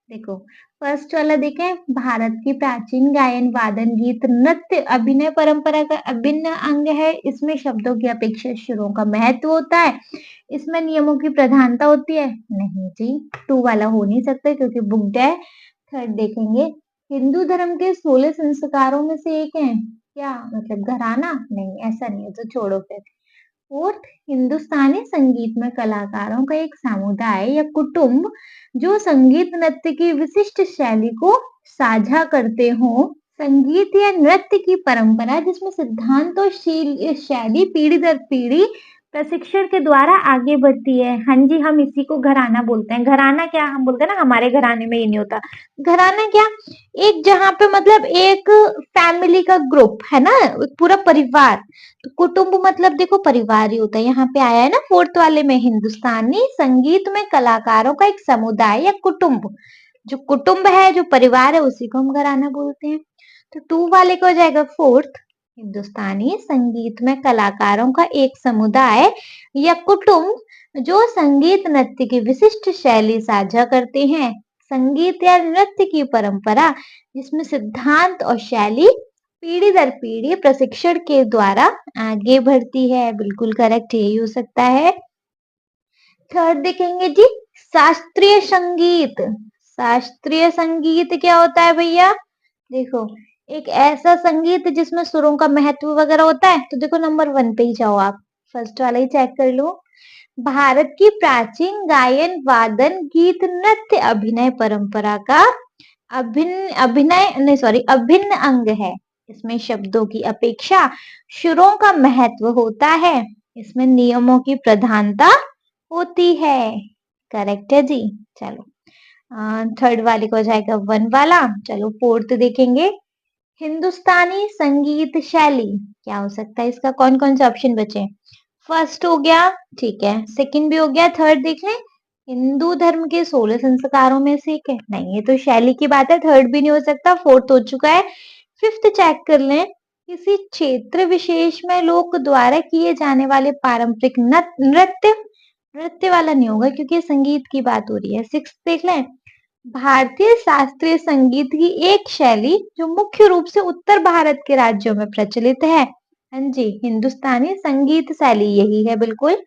देखो, फर्स्ट वाला देखें, भारत की प्राचीन गायन वादन गीत नृत्य अभिनय परंपरा का अभिन्न अंग है। इसमें शब्दों की अपेक्षा सुरों का महत्व होता है। इसमें नियमों की प्रधानता होती है। नहीं जी, टू वाला हो नहीं सकता क्योंकि बुक्ड है। थर्ड देखेंगे, हिंदू धर्म के 16 संस्कारों में से एक है क्या? मतलब घराना? नहीं, ऐसा नहीं है, तो छोड़ो फिर। फोर्थ, हिंदुस्तानी संगीत में कलाकारों का एक समुदाय या कुटुंब जो संगीत नृत्य की विशिष्ट शैली को साझा करते हो। संगीत या नृत्य की परंपरा जिसमें सिद्धांत और शैली पीढ़ी दर पीढ़ी प्रशिक्षण के द्वारा आगे बढ़ती है। हाँ जी, हम इसी को घराना बोलते हैं। घराना क्या हम बोलते हैं ना, हमारे घराने में ये नहीं होता। घराना क्या? एक जहाँ पे मतलब एक फैमिली का ग्रुप है ना, पूरा परिवार। तो कुटुंब मतलब देखो परिवार ही होता है। यहाँ पे आया है ना फोर्थ वाले में, हिंदुस्तानी संगीत में कलाकारों का एक समुदाय या कुटुंब। जो कुटुंब है, जो परिवार है, उसी को हम घराना बोलते हैं। तो टू वाले को हो जाएगा फोर्थ, हिंदुस्तानी संगीत में कलाकारों का एक समुदाय या कुटुंब जो संगीत नृत्य की विशिष्ट शैली साझा करते हैं। संगीत या नृत्य की परंपरा जिसमें सिद्धांत और शैली पीढ़ी दर पीढ़ी प्रशिक्षण के द्वारा आगे बढ़ती है। बिल्कुल करेक्ट यही हो सकता है। थर्ड देखेंगे जी, शास्त्रीय संगीत। शास्त्रीय संगीत क्या होता है भैया? देखो, एक ऐसा संगीत जिसमें सुरों का महत्व वगैरह होता है। तो देखो नंबर 1 पे ही जाओ आप, फर्स्ट वाला ही चेक कर लो। भारत की प्राचीन गायन वादन गीत नृत्य अभिनय परंपरा का अभिन्न अंग है। इसमें शब्दों की अपेक्षा सुरों का महत्व होता है। इसमें नियमों की प्रधानता होती है। करेक्ट है जी। चलो, थर्ड वाले को हो जाएगा 1 वाला। चलो फोर्थ देखेंगे, हिंदुस्तानी संगीत शैली क्या हो सकता है इसका? कौन कौन से ऑप्शन बचे? फर्स्ट हो गया, ठीक है, सेकंड भी हो गया, थर्ड देख लें। हिंदू धर्म के 16 संस्कारों में से एक है। नहीं, ये तो शैली की बात है, थर्ड भी नहीं हो सकता, फोर्थ हो चुका है। फिफ्थ चेक कर लें, किसी क्षेत्र विशेष में लोक द्वारा किए जाने वाले पारंपरिक नृत्य। नृत्य वाला नहीं होगा क्योंकि ये संगीत की बात हो रही है। सिक्स देख लें, भारतीय शास्त्रीय संगीत की एक शैली जो मुख्य रूप से उत्तर भारत के राज्यों में प्रचलित है। हाँ जी, हिंदुस्तानी संगीत शैली यही है बिल्कुल।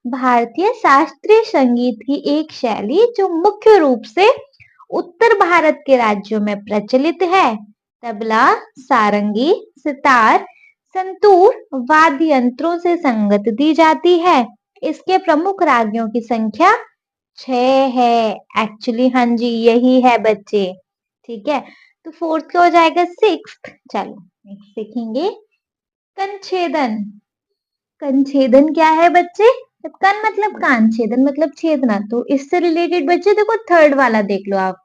भारतीय शास्त्रीय संगीत की एक शैली जो मुख्य रूप से उत्तर भारत के राज्यों में प्रचलित है। तबला, सारंगी, सितार, संतूर वाद्य यंत्रों से संगत दी जाती है। इसके प्रमुख रागियों की संख्या 6 है। एक्चुअली हाँ जी, यही है बच्चे। ठीक है, तो फोर्थ का हो जाएगा 6th। चलो नेक्स्ट देखेंगे, कंछेदन। कंछेदन क्या है बच्चे? जब कन मतलब कान, छेदन मतलब छेदना, तो इससे रिलेटेड बच्चे देखो थर्ड वाला देख लो आप।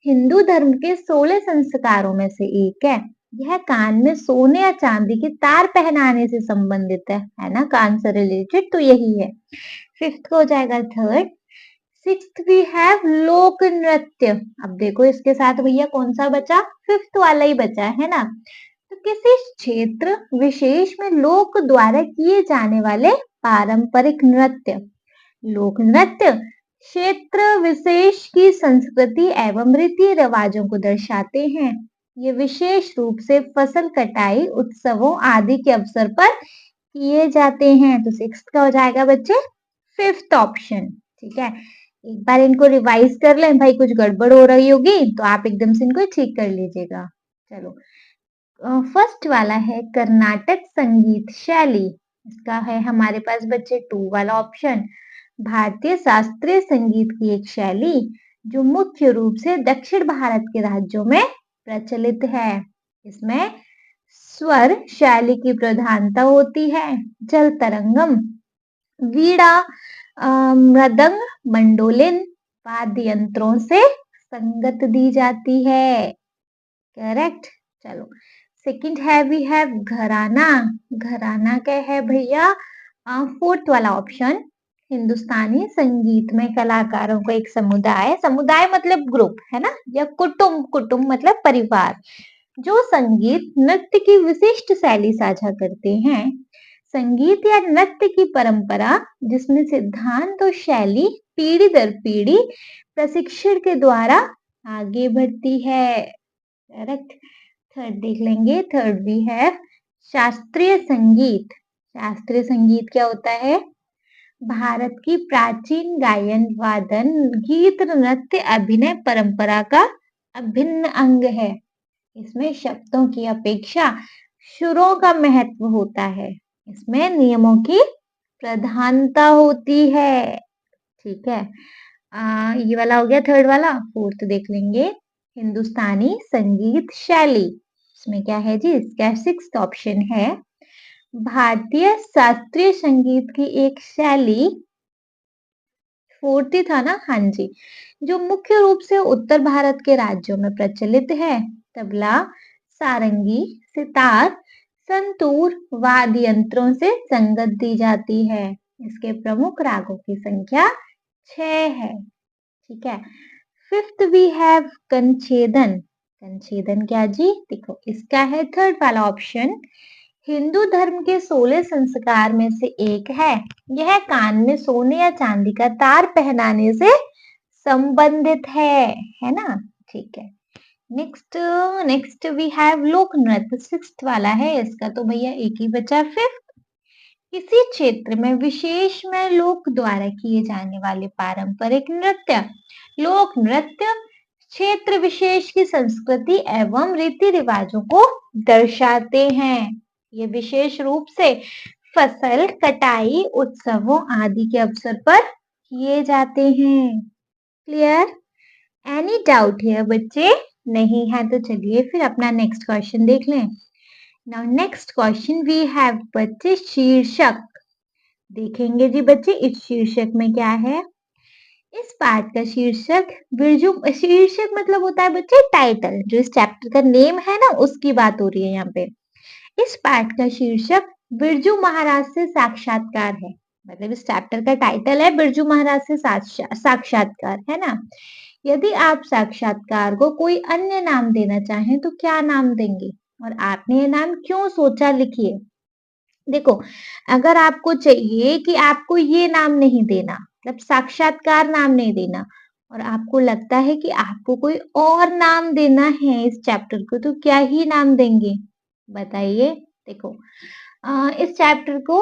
हिंदू धर्म के 16 संस्कारों में से एक है। यह कान में सोने या चांदी के तार पहनाने से संबंधित है ना, कान से रिलेटेड, तो यही है। फिफ्थ को हो जाएगा थर्ड। सिक्स्थ वी हैव लोक नृत्य। अब देखो इसके साथ भैया कौन सा बचा? फिफ्थ वाला ही बचा है ना। तो किसी क्षेत्र विशेष में लोक द्वारा किए जाने वाले पारंपरिक नृत्य। लोक नृत्य क्षेत्र विशेष की संस्कृति एवं रीति रिवाजों को दर्शाते हैं। ये विशेष रूप से फसल कटाई उत्सवों आदि के अवसर पर किए जाते हैं। तो सिक्स्थ का हो जाएगा बच्चे फिफ्थ ऑप्शन। ठीक है, एक बार इनको रिवाइज कर लें भाई, कुछ गड़बड़ हो रही होगी तो आप एकदम से इनको ठीक कर लीजिएगा। चलो, फर्स्ट वाला है कर्नाटक संगीत शैली। इसका है हमारे पास बच्चे 2 वाला ऑप्शन। भारतीय शास्त्रीय संगीत की एक शैली जो मुख्य रूप से दक्षिण भारत के राज्यों में प्रचलित है। इसमें स्वर शैली की प्रधानता होती है। जल तरंगम, वीणा, मृदंग, मंडोलिन वाद्य यंत्रों से संगत दी जाती है। करेक्ट। चलो, सेकंड है वी हैव घराना। घराना क्या है भैया? फोर्थ वाला ऑप्शन। हिंदुस्तानी संगीत में कलाकारों का एक समुदाय, समुदाय मतलब ग्रुप है ना, या कुटुंब, कुटुंब मतलब परिवार, जो संगीत नृत्य की विशिष्ट शैली साझा करते हैं। संगीत या नृत्य की परंपरा जिसमें सिद्धांत और शैली पीढ़ी दर पीढ़ी प्रशिक्षण के द्वारा आगे बढ़ती है। करेक्ट। थर्ड देख लेंगे। थर्ड भी है शास्त्रीय संगीत। शास्त्रीय संगीत क्या होता है? भारत की प्राचीन गायन, वादन, गीत, नृत्य, अभिनय परंपरा का अभिन्न अंग है। इसमें शब्दों की अपेक्षा सुरों का महत्व होता है। इसमें नियमों की प्रधानता होती है। ठीक है। ये वाला हो गया थर्ड वाला। फोर्थ देख लेंगे। हिंदुस्तानी संगीत शैली। इसमें क्या है जी? इसका सिक्स्थ ऑप्शन है भारतीय शास्त्रीय संगीत की एक शैली। फोर्थ ही था ना? हाँ जी। जो मुख्य रूप से उत्तर भारत के राज्यों में प्रचलित है। तबला, सारंगी, सितार, संतूर, वाद्य यंत्रों से संगत दी जाती है। इसके प्रमुख रागों की संख्या 6 है। ठीक है। Fifth we have Kanchhedan. Kanchhedan क्या जी? देखो, इसका है थर्ड वाला ऑप्शन। हिंदू धर्म के 16 संस्कार में से एक है। यह कान में सोने या चांदी का तार पहनाने से संबंधित है ना? ठीक है। नेक्स्ट नेक्स्ट वी हैव लोक नृत्य। सिक्स्थ वाला है इसका, तो भैया एक ही बचा फिफ्थ। किसी क्षेत्र में विशेष में लोक द्वारा किए जाने वाले पारंपरिक नृत्य। लोक नृत्य क्षेत्र विशेष की संस्कृति एवं रीति रिवाजों को दर्शाते हैं। ये विशेष रूप से फसल कटाई, उत्सवों आदि के अवसर पर किए जाते हैं। क्लियर? एनी डाउट है बच्चे? नहीं है तो चलिए फिर अपना नेक्स्ट क्वेश्चन देख लें। Now next question we have बच्चे शीर्षक। देखेंगे जी बच्चे इस शीर्षक में क्या है। इस पाठ का शीर्षक बिरजू, शीर्षक मतलब होता है बच्चे टाइटल, जो इस चैप्टर का नेम है ना उसकी बात हो रही है यहाँ पे। इस पाठ का शीर्षक बिरजू महाराज से साक्षात्कार है। मतलब इस चैप्टर का टाइटल है बिरजू महाराज से साक्षात्कार, है ना। यदि आप साक्षात्कार को कोई अन्य नाम देना चाहें तो क्या नाम देंगे और आपने ये नाम क्यों सोचा, लिखिए। देखो, अगर आपको चाहिए कि आपको ये नाम नहीं देना, मतलब साक्षात्कार नाम नहीं देना, और आपको लगता है कि आपको कोई और नाम देना है इस चैप्टर को, तो क्या ही नाम देंगे बताइए। देखो, इस चैप्टर को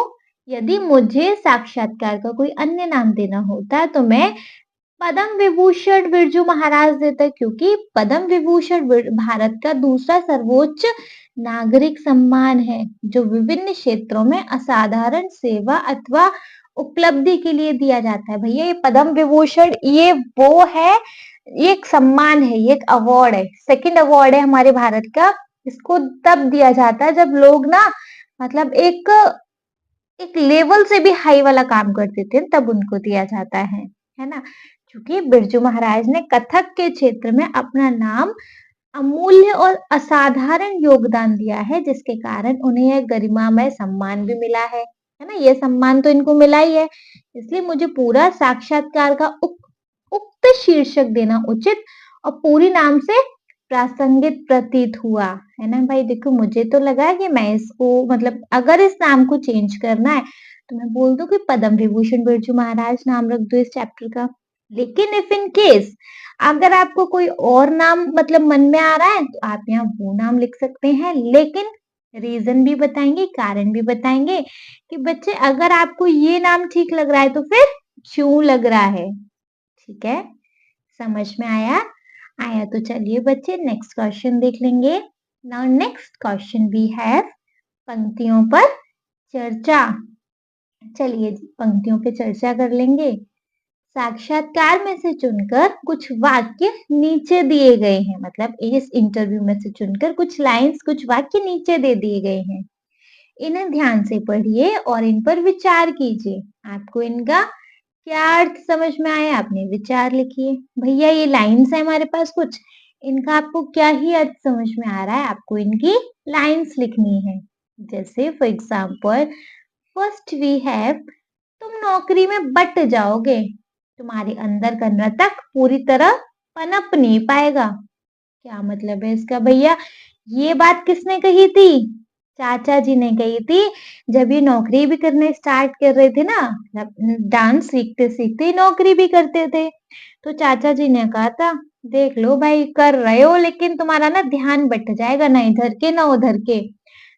यदि मुझे साक्षात्कार का कोई अन्य नाम देना होता तो मैं पद्म विभूषण बिरजू महाराज देता, क्योंकि पद्म विभूषण भारत का दूसरा सर्वोच्च नागरिक सम्मान है जो विभिन्न क्षेत्रों में असाधारण सेवा अथवा उपलब्धि के लिए दिया जाता है। भैया ये पद्म विभूषण ये वो है, ये एक सम्मान है, ये एक अवार्ड है, सेकंड अवार्ड है हमारे भारत का। इसको तब दिया जाता है जब लोग ना, मतलब एक एक लेवल से भी हाई वाला काम करते थे, तब उनको दिया जाता है ना। क्योंकि बिरजू महाराज ने कथक के क्षेत्र में अपना नाम अमूल्य और असाधारण योगदान दिया है, जिसके कारण उन्हें यह गरिमामय सम्मान भी मिला है ना। यह सम्मान तो इनको मिला ही है, इसलिए मुझे पूरा साक्षात्कार का उक्त शीर्षक देना उचित और पूरी नाम से प्रासंगिक प्रतीत हुआ, है ना भाई। देखो, मुझे तो लगा कि मैं इसको, मतलब अगर इस नाम को चेंज करना है तो मैं बोल दूं कि पद्म विभूषण बिरजू महाराज नाम रख दो इस चैप्टर का। लेकिन इफ इन केस अगर आपको कोई और नाम मतलब मन में आ रहा है तो आप यहाँ वो नाम लिख सकते हैं, लेकिन रीजन भी बताएंगे, कारण भी बताएंगे कि बच्चे अगर आपको ये नाम ठीक लग रहा है तो फिर क्यों लग रहा है। ठीक है, समझ में आया? आया तो चलिए बच्चे नेक्स्ट क्वेश्चन देख लेंगे। Now next question we have पंक्तियों पर चर्चा। चलिए पंक्तियों पे चर्चा कर लेंगे। साक्षात्कार में से चुनकर कुछ वाक्य नीचे दिए गए हैं, मतलब इस इंटरव्यू में से चुनकर कुछ लाइंस, कुछ वाक्य नीचे दे दिए गए हैं। इन्हें ध्यान से पढ़िए और इन पर विचार कीजिए। आपको इनका क्या अर्थ समझ में आया, आपने विचार लिखिए। भैया ये लाइंस है हमारे पास कुछ, इनका आपको क्या ही अर्थ समझ में आ रहा है, आपको इनकी लाइंस लिखनी है। जैसे for example first we have तुम नौकरी में बट जाओगे, तुम्हारे अंदर का नर्तक पूरी तरह पनप नहीं पाएगा। क्या मतलब है इसका भैया? ये बात किसने कही थी? चाचा जी ने कही थी। जब ये नौकरी भी करने स्टार्ट कर रहे थे ना, डांस सीखते सीखते नौकरी भी करते थे, तो चाचा जी ने कहा था, देख लो भाई कर रहे हो लेकिन तुम्हारा ना ध्यान बट जाएगा, ना इधर के ना उधर के।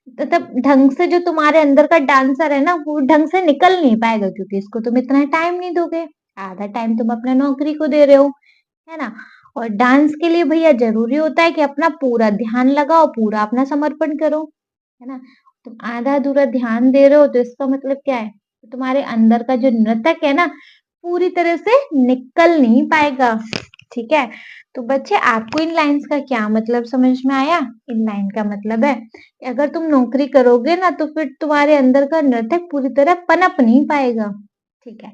मतलब ढंग से जो तुम्हारे अंदर का डांसर है ना वो ढंग से निकल नहीं पाएगा, क्योंकि इसको तुम इतना टाइम नहीं दोगे। आधा टाइम तुम अपने नौकरी को दे रहे हो, है ना? और डांस के लिए भैया जरूरी होता है कि अपना पूरा ध्यान लगाओ, पूरा अपना समर्पण करो, है ना? तुम आधा अधूरा ध्यान दे रहे हो तो इसका मतलब क्या है? तो तुम्हारे अंदर का जो नृतक है ना पूरी तरह से निकल नहीं पाएगा। ठीक है? तो बच्चे आपको इन लाइंस का क्या मतलब समझ में आया? इन लाइन का मतलब है कि अगर तुम नौकरी करोगे ना तो फिर तुम्हारे अंदर का नृतक पूरी तरह पनप नहीं पाएगा। ठीक है?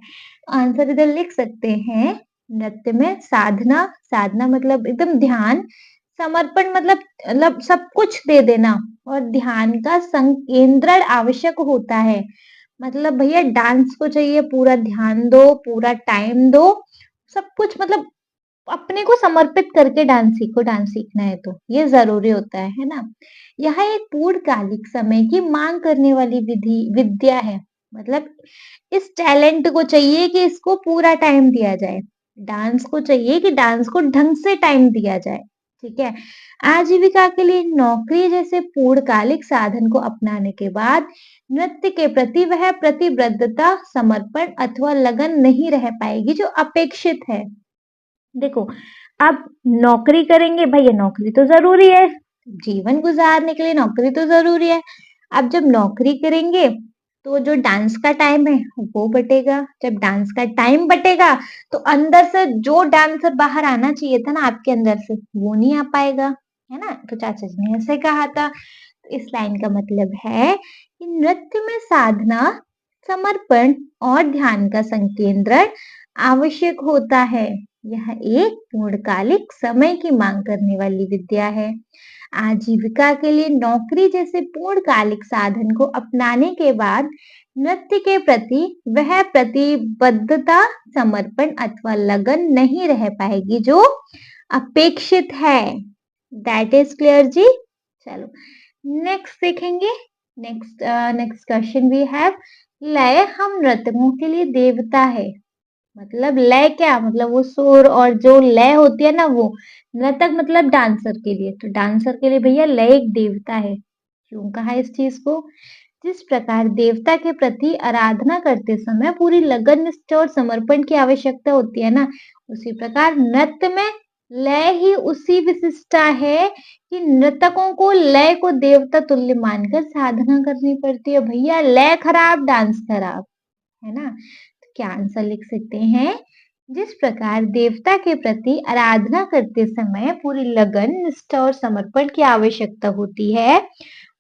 आंसर इधर लिख सकते हैं। नृत्य में साधना, साधना मतलब एकदम ध्यान, समर्पण मतलब सब कुछ दे देना, और ध्यान का संकेंद्रण आवश्यक होता है। मतलब भैया डांस को चाहिए पूरा ध्यान दो, पूरा टाइम दो, सब कुछ मतलब अपने को समर्पित करके डांस सीखो, डांस सीखना है तो ये जरूरी होता है ना? यह एक पूर्णकालिक समय की मांग करने वाली विधि विद्या है। मतलब इस टैलेंट को चाहिए कि इसको पूरा टाइम दिया जाए, डांस को चाहिए कि डांस को ढंग से टाइम दिया जाए। ठीक है? आजीविका के लिए नौकरी जैसे पूर्णकालिक साधन को अपनाने के बाद नृत्य के प्रति वह प्रतिबद्धता, समर्पण अथवा लगन नहीं रह पाएगी जो अपेक्षित है। देखो, अब नौकरी करेंगे, भैया नौकरी तो ज़रूरी है, जीवन गुज़ारने के लिए नौकरी तो ज़रूरी है। अब जब नौकरी करेंगे, तो जो डांस का टाइम है, वो बटेगा। जब डांस का टाइम बटेगा, तो अंदर से जो डांसर बाहर आना चाहिए था ना आपके अंदर से, वो नहीं आ पाएगा, है ना? तो चाचा जी ने ऐसे कहा था। तो इस लाइन का मतलब है कि नृत्य में साधना, समर्पण और ध्यान का संकेंद्रण आवश्यक होता है। यह एक पूर्णकालिक समय की मांग करने वाली विद्या है। आजीविका के लिए नौकरी जैसे पूर्णकालिक साधन को अपनाने के बाद नृत्य के प्रति वह प्रतिबद्धता, समर्पण अथवा लगन नहीं रह पाएगी जो अपेक्षित है। दैट इज क्लियर जी। चलो नेक्स्ट देखेंगे। नेक्स्ट क्वेश्चन वी हैव, लय हम नृतकों के लिए देवता है। मतलब लय क्या मतलब वो सुर और जो लय होती है ना वो, नर्तक मतलब डांसर के लिए, तो डांसर के लिए भैया लय एक देवता है। क्यों कहा इस चीज को? जिस प्रकार देवता के प्रति आराधना करते समय पूरी लगन, निष्ठा और समर्पण की आवश्यकता होती है ना, उसी प्रकार नृत्य में लय ही उसी विशिष्टता है कि नर्तकों को लय को देवता तुल्य मानकर साधना करनी पड़ती है। भैया लय खराब डांस खराब, है ना? तो क्या आंसर लिख सकते हैं? जिस प्रकार देवता के प्रति आराधना करते समय पूरी लगन, निष्ठा और समर्पण की आवश्यकता होती है,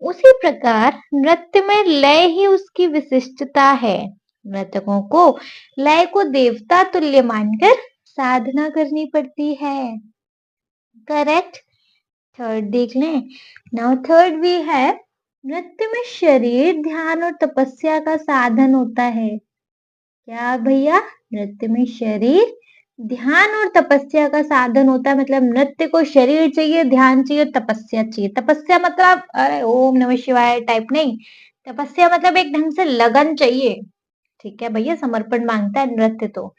उसी प्रकार नृत्य में लय ही उसकी विशिष्टता है। नर्तकों को लय को देवता तुल्य मानकर साधना करनी पड़ती है। करेक्ट। थर्ड देख लें। नाउ थर्ड वी है, नृत्य में शरीर, ध्यान और तपस्या का साधन होता है। क्या भैया? नृत्य में शरीर, ध्यान और तपस्या का साधन होता है। मतलब नृत्य को शरीर चाहिए, ध्यान चाहिए, तपस्या चाहिए। तपस्या मतलब अरे ओम नमः शिवाय टाइप नहीं, तपस्या मतलब एक ढंग से लगन चाहिए। ठीक है भैया, समर्पण मांगता है नृत्य तो।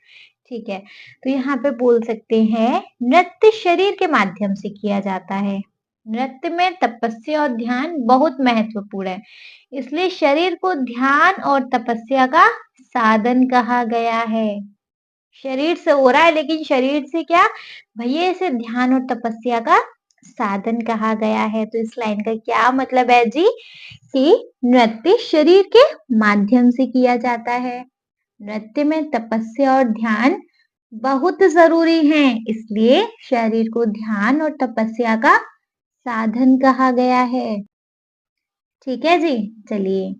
ठीक है, तो यहाँ पे बोल सकते हैं नृत्य शरीर के माध्यम से किया जाता है। नृत्य में तपस्या और ध्यान बहुत महत्वपूर्ण है, इसलिए शरीर को ध्यान और तपस्या का साधन कहा गया है। शरीर से हो रहा है लेकिन शरीर से क्या भैया, इसे ध्यान और तपस्या का साधन कहा गया है। तो इस लाइन का क्या मतलब है जी? कि नृत्य शरीर के माध्यम से किया जाता है। नृत्य में तपस्या और ध्यान बहुत जरूरी हैं, इसलिए शरीर को ध्यान और तपस्या का साधन कहा गया है। ठीक है जी। चलिए,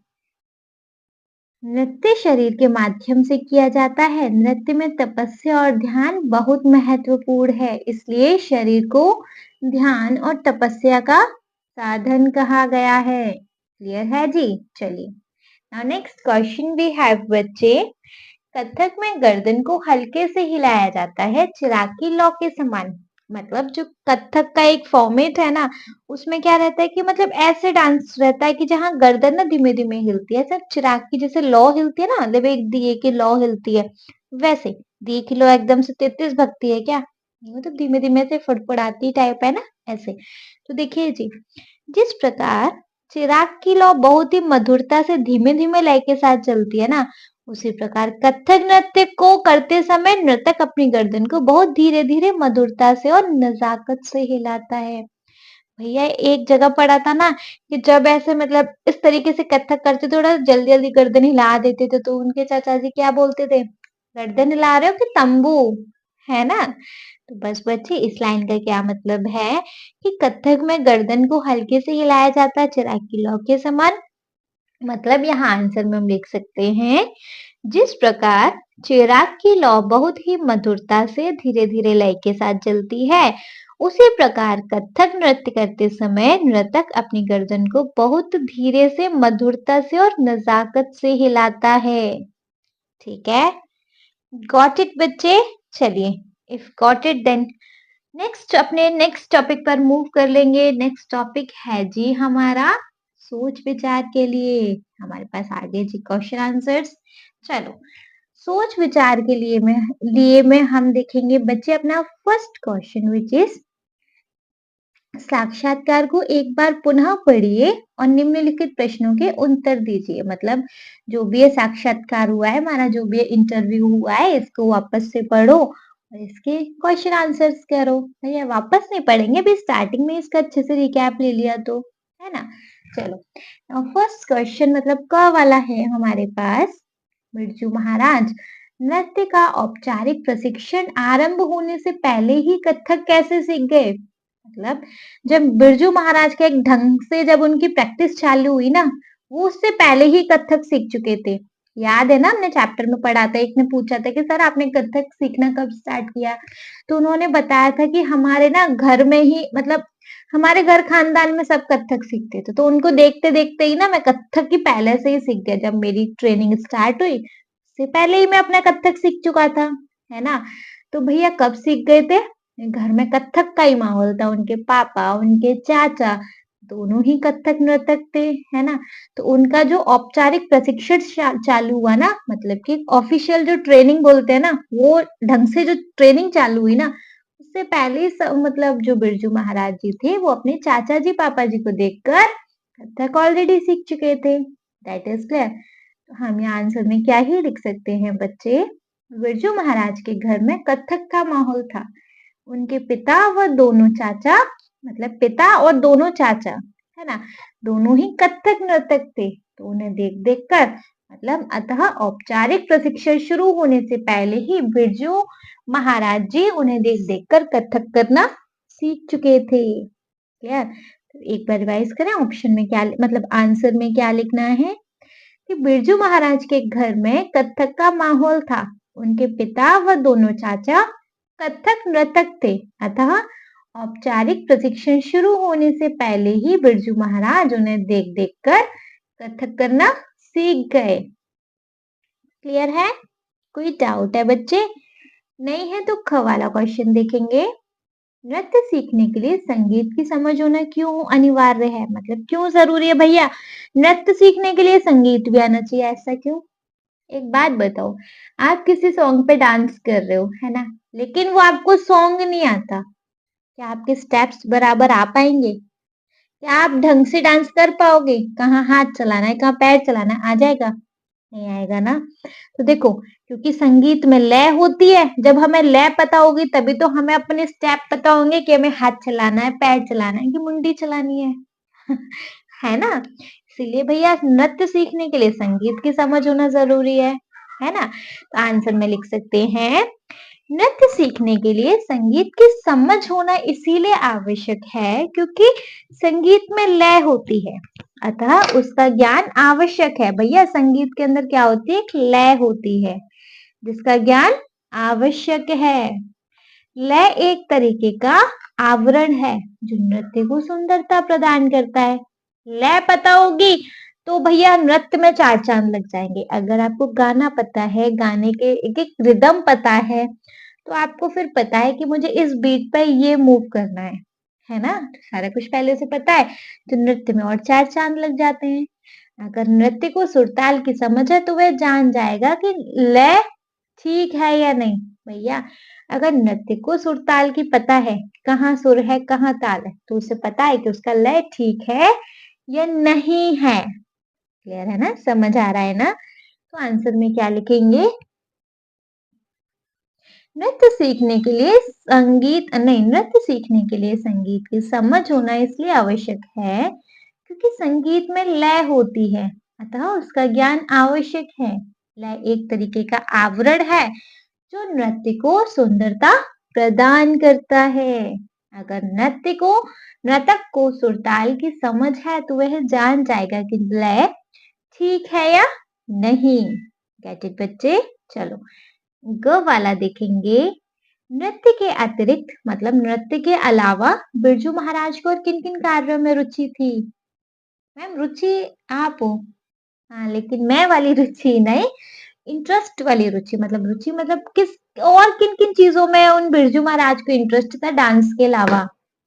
नृत्य शरीर के माध्यम से किया जाता है। नृत्य में तपस्या और ध्यान बहुत महत्वपूर्ण है, इसलिए शरीर को ध्यान और तपस्या का साधन कहा गया है। क्लियर है जी? चलिए now next question we have बच्चे, कथक में गर्दन को हल्के से हिलाया जाता है चिराकी लौ के समान। मतलब जो कथक का एक फॉर्मेट है ना, उसमें क्या रहता है कि मतलब ऐसे डांस रहता है कि जहाँ गर्दन ना धीमे धीमे हिलती है, ऐसे चिराग की जैसे लौ हिलती है ना, जब एक दिए की लौ हिलती है वैसे। दिए की लौ एकदम से 33 भगती है क्या? नहीं, मतलब धीमे धीमे से फड़फड़ाती टाइप है ना, ऐसे। तो देखिए जी, जिस प्रकार चिराग की लौ बहुत ही मधुरता से धीमे धीमे लय के साथ चलती है ना, उसी प्रकार कथक नृत्य को करते समय नर्तक अपनी गर्दन को बहुत धीरे धीरे मधुरता से और नजाकत से हिलाता है। भैया एक जगह पढ़ा था ना कि जब ऐसे मतलब इस तरीके से कथक करते थोड़ा जल्दी जल्दी गर्दन हिला देते थे तो उनके चाचा जी क्या बोलते थे, गर्दन हिला रहे हो कि तंबू, है ना। तो बस बच्चे इस लाइन का क्या मतलब है कि कथक में गर्दन को हल्के से हिलाया जाता है चिराग की लौ के समान। मतलब यहाँ आंसर में हम लिख सकते हैं, जिस प्रकार चिराग की लौ बहुत ही मधुरता से धीरे धीरे लय के साथ चलती है, उसी प्रकार कथक नृत्य करते समय नर्तक अपनी गर्दन को बहुत धीरे से मधुरता से और नजाकत से हिलाता है। ठीक है, गॉट इट बच्चे? चलिए, if got it then next अपने नेक्स्ट टॉपिक पर मूव कर लेंगे। नेक्स्ट टॉपिक है जी हमारा सोच विचार के लिए। हमारे पास आगे जी क्वेश्चन आंसर्स। चलो, सोच विचार के लिए में हम देखेंगे बच्चे अपना फर्स्ट क्वेश्चन विच इज, साक्षात्कार को एक बार पुनः पढ़िए और निम्नलिखित प्रश्नों के उत्तर दीजिए। मतलब जो भी ये साक्षात्कार हुआ है हमारा, जो भी इंटरव्यू हुआ है, इसको वापस से पढ़ो और इसके क्वेश्चन आंसर्स करो। भैया वापस नहीं पढ़ेंगे, भी स्टार्टिंग में इसका अच्छे से रिकैप ले लिया तो, है ना। चलो, फर्स्ट क्वेश्चन मतलब क वाला है हमारे पास, बिरजू महाराज नृत्य का औपचारिक प्रशिक्षण आरंभ होने से पहले ही कथक कैसे सीख गए? मतलब जब बिरजू महाराज के एक ढंग से जब उनकी प्रैक्टिस चालू हुई ना, वो उससे पहले ही कथक सीख चुके थे। याद है ना, हमने चैप्टर में पढ़ा था, एक ने पूछा था कि सर आपने कथक सीखना कब स्टार्ट किया? तो उन्होंने बताया था कि हमारे ना घर में ही, मतलब हमारे घर खानदान में सब कथक सीखते थे, तो उनको देखते देखते ही ना मैं कथक की पहले से ही सीख गया। जब मेरी ट्रेनिंग स्टार्ट हुई उससे पहले ही मैं अपना कथक सीख चुका था, है ना। तो भैया कब सीख गए थे? घर में कथक का ही माहौल था, उनके पापा उनके चाचा दोनों ही कथक नर्तक थे, है ना। तो उनका जो औपचारिक प्रशिक्षण चालू हुआ ना, मतलब कि ऑफिशियल जो ट्रेनिंग बोलते हैं ना, वो ढंग से जो ट्रेनिंग चालू हुई ना, उससे पहले ही मतलब जो बिरजू महाराज जी थे वो अपने चाचा जी पापा जी को देखकर कथक ऑलरेडी सीख चुके थे। That is clear. तो हम यहाँ आंसर में क्या ही लिख सकते हैं बच्चे, बिरजू महाराज के घर में कथक का माहौल था। उनके पिता व दोनों चाचा, मतलब पिता और दोनों चाचा, है ना, दोनों ही कथक नर्तक थे। तो उन्हें देख देख कर, मतलब अतः औपचारिक प्रशिक्षण शुरू होने से पहले ही बिरजू महाराज जी उन्हें देख देख कर कथक करना सीख चुके थे। क्लियर? तो एक बार रिवाइज करें, ऑप्शन में क्या मतलब आंसर में क्या लिखना है कि बिरजू महाराज के घर में कथक का माहौल था। उनके पिता व दोनों चाचा कथक नर्तक थे, अतः औपचारिक प्रशिक्षण शुरू होने से पहले ही बिरजू महाराज उन्हें देख देख कर कथक करना सीख गए। क्लियर है? कोई डाउट है बच्चे? नहीं है तो ख वाला क्वेश्चन देखेंगे। नृत्य सीखने के लिए संगीत की समझ होना क्यों अनिवार्य है? मतलब क्यों जरूरी है भैया नृत्य सीखने के लिए संगीत भी आना चाहिए, ऐसा क्यों? एक बात बताओ, आप किसी सॉन्ग पे डांस कर रहे हो, है ना, लेकिन वो आपको सॉन्ग नहीं आता, क्या आपके स्टेप्स बराबर आ पाएंगे? क्या आप ढंग से डांस कर पाओगे? कहाँ हाथ चलाना है, कहाँ पैर चलाना है, आ जाएगा? नहीं आएगा ना। तो देखो, क्योंकि संगीत में लय होती है, जब हमें लय पता होगी तभी तो हमें अपने स्टेप पता होंगे कि हमें हाथ चलाना है, पैर चलाना है कि मुंडी चलानी है। है ना। इसीलिए भैया नृत्य सीखने के लिए संगीत की समझ होना जरूरी है ना। तो आंसर में लिख सकते हैं, नृत्य सीखने के लिए संगीत की समझ होना इसीलिए आवश्यक है क्योंकि संगीत में लय होती है, अतः उसका ज्ञान आवश्यक है। भैया संगीत के अंदर क्या होती है? एक लय होती है जिसका ज्ञान आवश्यक है। लय एक तरीके का आवरण है जो नृत्य को सुंदरता प्रदान करता है। लय पता होगी तो भैया नृत्य में 4 चाँद लग जाएँगे। अगर आपको गाना पता है, गाने के एक-एक रिदम पता है, तो आपको फिर पता है कि मुझे इस बीट पे ये मूव करना है ना? तो सारा कुछ पहले से पता है, तो नृत्य में और 4 चाँद लग जाते हैं। अगर नृत्य को सुरताल की समझ है, तो वह जान जाएगा कि लय ठीक है या नहीं। भैया अगर नृत्य को सुरताल की पता है, कहाँ सुर है, कहाँ ताल है, तो उसे पता है कि उसका लय ठीक है या नहीं है। क्लियर है ना? समझ आ रहा है ना? तो आंसर में क्या लिखेंगे? नृत्य सीखने के लिए संगीत नहीं, नृत्य सीखने के लिए संगीत की समझ होना इसलिए आवश्यक है क्योंकि संगीत में लय होती है, अतः उसका ज्ञान आवश्यक है। लय एक तरीके का आवरण है जो नृत्य को सुंदरता प्रदान करता है। अगर नर्तक को सुरताल की समझ है तो वह जान जाएगा कि लय ठीक है या नहीं। गेट इट बच्चे? चलो ग वाला देखेंगे। नृत्य के अतिरिक्त मतलब नृत्य के अलावा बिरजू महाराज को और किन किन कार्यों में रुचि थी? मैम रुचि आप हो, हाँ लेकिन मैं वाली रुचि नहीं, इंटरेस्ट वाली रुचि मतलब किस और किन किन चीजों में उन बिरजू महाराज को इंटरेस्ट था डांस के अलावा?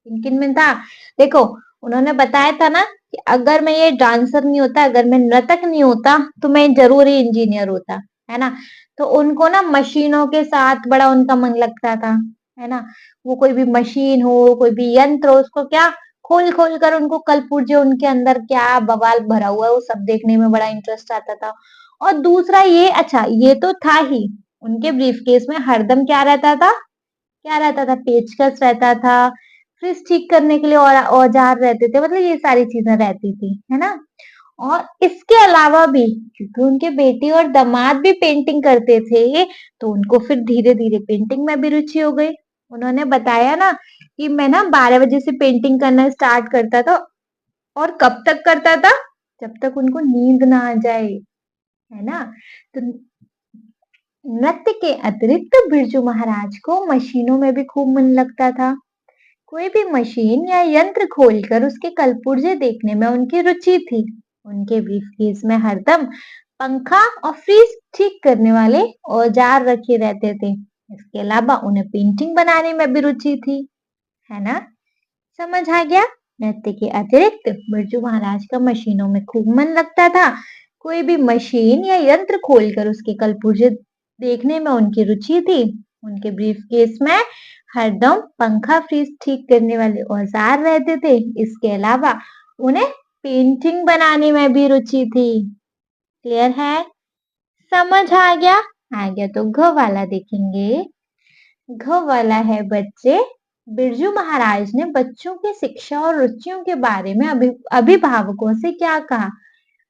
किन किन में था? देखो उन्होंने बताया था ना कि अगर मैं ये डांसर नहीं होता, अगर मैं नर्तक नहीं होता तो मैं जरूर ही इंजीनियर होता, है ना? तो उनको ना मशीनों के साथ बड़ा उनका मन लगता था, है ना? वो कोई भी मशीन हो, कोई भी यंत्र हो, उसको क्या खोल खोल कर उनको कलपुर्जे उनके अंदर क्या बवाल भरा हुआ है वो सब देखने में बड़ा इंटरेस्ट आता था। और दूसरा ये अच्छा ये तो था ही, उनके ब्रीफकेस में हरदम क्या रहता था? क्या रहता था? पेचकस रहता था, फ्रिज ठीक करने के लिए और औजार रहते थे, मतलब ये सारी चीजें रहती थी, है ना? और इसके अलावा भी क्योंकि उनके बेटे और दामाद भी पेंटिंग करते थे, तो उनको फिर धीरे-धीरे पेंटिंग में भी रुचि हो गई। उन्होंने बताया ना कि मैं ना 12 बजे से पेंटिंग करना स्टार्ट करता था और कब तक करता था? जब तक उनको नींद ना आ जाए, है ना? तो नृत्य के अतिरिक्त बिरजू महाराज को मशीनों में भी खूब मन लगता था। कोई भी मशीन या यंत्र खोलकर उसके कलपुर्जे देखने में उनकी रुचि थी। उनके ब्रीफकेस में हरदम पंखा और फ्रीज ठीक करने वाले औजार रखे रहते थे। इसके अलावा उन्हें पेंटिंग बनाने में भी रुचि थी, है ना? समझ आ गया? नृत्य के अतिरिक्त बिरजू महाराज का मशीनों में खूब मन लगता था। कोई भी मशीन या यंत्र खोलकर उसके कलपुर्जे देखने में उनकी रुचि थी। उनके ब्रीफकेस में हरदम पंखा फ्रीज ठीक करने वाले औजार रहते थे। इसके अलावा उन्हें पेंटिंग बनाने में भी रुचि थी। क्लियर है? समझ आ गया? आ गया तो घ वाला देखेंगे। घ वाला है बच्चे, बिरजू महाराज ने बच्चों की शिक्षा और रुचियों के बारे में अभिभावकों से क्या कहा?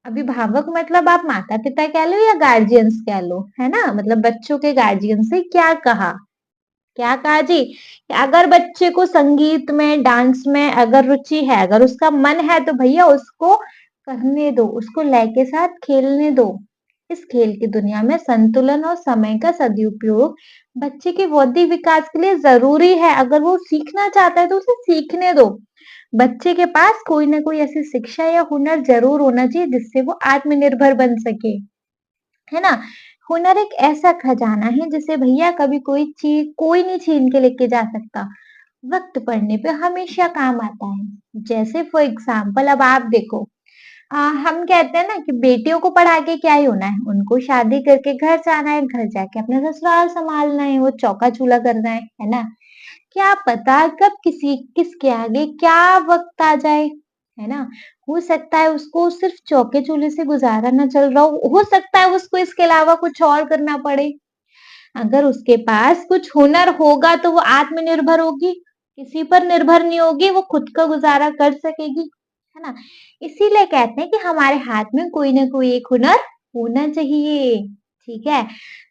अभिभावक मतलब आप माता पिता कह लो या गार्जियंस कह लो, है ना? मतलब बच्चों के गार्जियन से क्या कहा? क्या कहा जी? कि अगर बच्चे को संगीत में, डांस में अगर रुचि है, अगर उसका मन है तो भैया उसको करने दो, उसको लय के साथ खेलने दो। इस खेल की दुनिया में संतुलन और समय का सदुपयोग बच्चे के बौद्धिक विकास के लिए जरूरी है। अगर वो सीखना चाहता है तो उसे सीखने दो। बच्चे के पास कोई ना कोई ऐसी शिक्षा या हुनर जरूर होना चाहिए जिससे वो आत्मनिर्भर बन सके, है ना? हुनर एक ऐसा खजाना है जिसे भैया कभी कोई नहीं छीन के लेके जा सकता। वक्त पड़ने पे हमेशा काम आता है। जैसे फॉर एग्जाम्पल अब आप देखो, हम कहते हैं ना कि बेटियों को पढ़ा के क्या ही होना है, उनको शादी करके घर जाना है, घर जाके अपना ससुराल संभालना है, वो चौका चूल्हा करना है ना? क्या पता कब किसके आगे क्या वक्त आ जाए, है ना? हो सकता है उसको सिर्फ चौके चूल्हे से गुजारा ना चल रहा हो सकता है उसको इसके अलावा कुछ और करना पड़े। अगर उसके पास कुछ हुनर होगा तो वो आत्मनिर्भर होगी, किसी पर निर्भर नहीं होगी, वो खुद का गुजारा कर सकेगी, है ना? इसीलिए कहते हैं कि हमारे हाथ में कोई ना कोई एक हुनर होना चाहिए, ठीक है?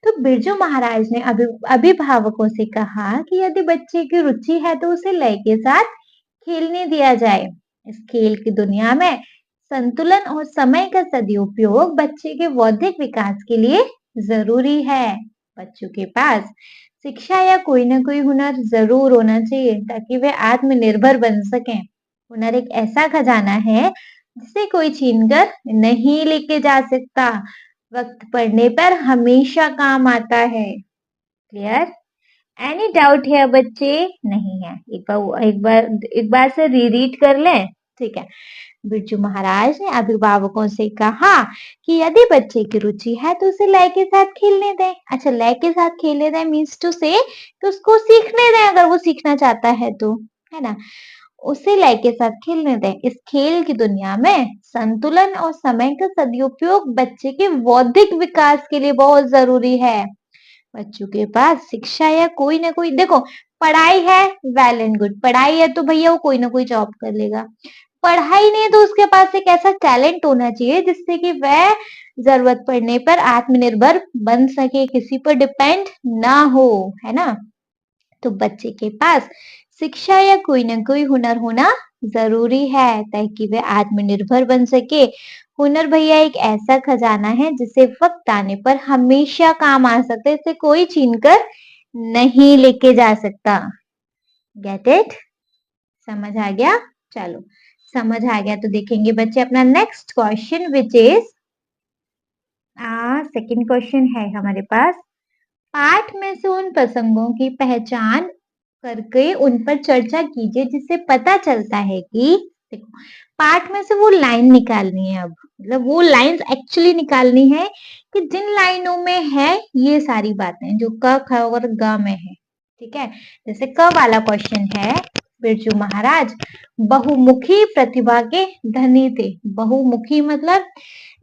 तो बिरजू महाराज ने अभिभावकों से कहा कि यदि बच्चे की रुचि है तो उसे लय के साथ खेलने दिया जाए। इस खेल की दुनिया में संतुलन और समय का सदुपयोग बच्चे के बौद्धिक विकास के लिए जरूरी है। बच्चों के पास शिक्षा या कोई ना कोई हुनर जरूर होना चाहिए ताकि वे आत्मनिर्भर बन सकें। हुनर एक ऐसा खजाना है जिसे कोई छीनकर नहीं लेके जा सकता, वक्त पड़ने पर हमेशा काम आता है। क्लियर? एनी डाउट है बच्चे? नहीं है। एक बार से रीरीड कर लें। ठीक है। बिरजू महाराज ने अभिभावकों से कहा कि यदि बच्चे की रुचि है तो उसे लय के साथ खेलने दें। अच्छा, लय के साथ खेलने दें मीन्स टू से कि उसको सीखने दें, अगर वो सीखना चाहता है तो, है ना। उसे लय के साथ खेलने दें। इस खेल की दुनिया में संतुलन और समय का सदुपयोग बच्चे के बौद्धिक विकास के लिए बहुत जरूरी है। बच्चों के पास शिक्षा या कोई ना कोई, देखो, पढ़ाई है, वेल एंड गुड, पढ़ाई है तो भैया वो कोई ना कोई जॉब कर लेगा। पढ़ाई नहीं है तो उसके पास एक ऐसा टैलेंट होना चाहिए जिससे कि वह जरूरत पड़ने पर आत्मनिर्भर बन सके, किसी पर डिपेंड ना हो, है ना। तो बच्चे के पास शिक्षा या कोई ना कोई हुनर होना जरूरी है ताकि वह आत्मनिर्भर बन सके। हुनर भैया एक ऐसा खजाना है जिसे वक्त आने पर हमेशा काम आ सकता है, इसे कोई छीनकर नहीं लेके जा सकता। Get it? समझ आ गया? चलो, समझ आ गया तो देखेंगे बच्चे अपना next question which is second question है हमारे पास। पाठ में से उन प्रसंगों की पहचान करके उन पर चर्चा कीजिए जिससे पता चलता है कि, देखो, पाठ में से वो लाइन निकालनी है। अब मतलब वो लाइंस एक्चुअली निकालनी है कि जिन लाइनों में है ये सारी बातें जो क ख और ग में है। ठीक है। जैसे क वाला क्वेश्चन है, बिरजू महाराज बहुमुखी प्रतिभा के धनी थे। बहुमुखी मतलब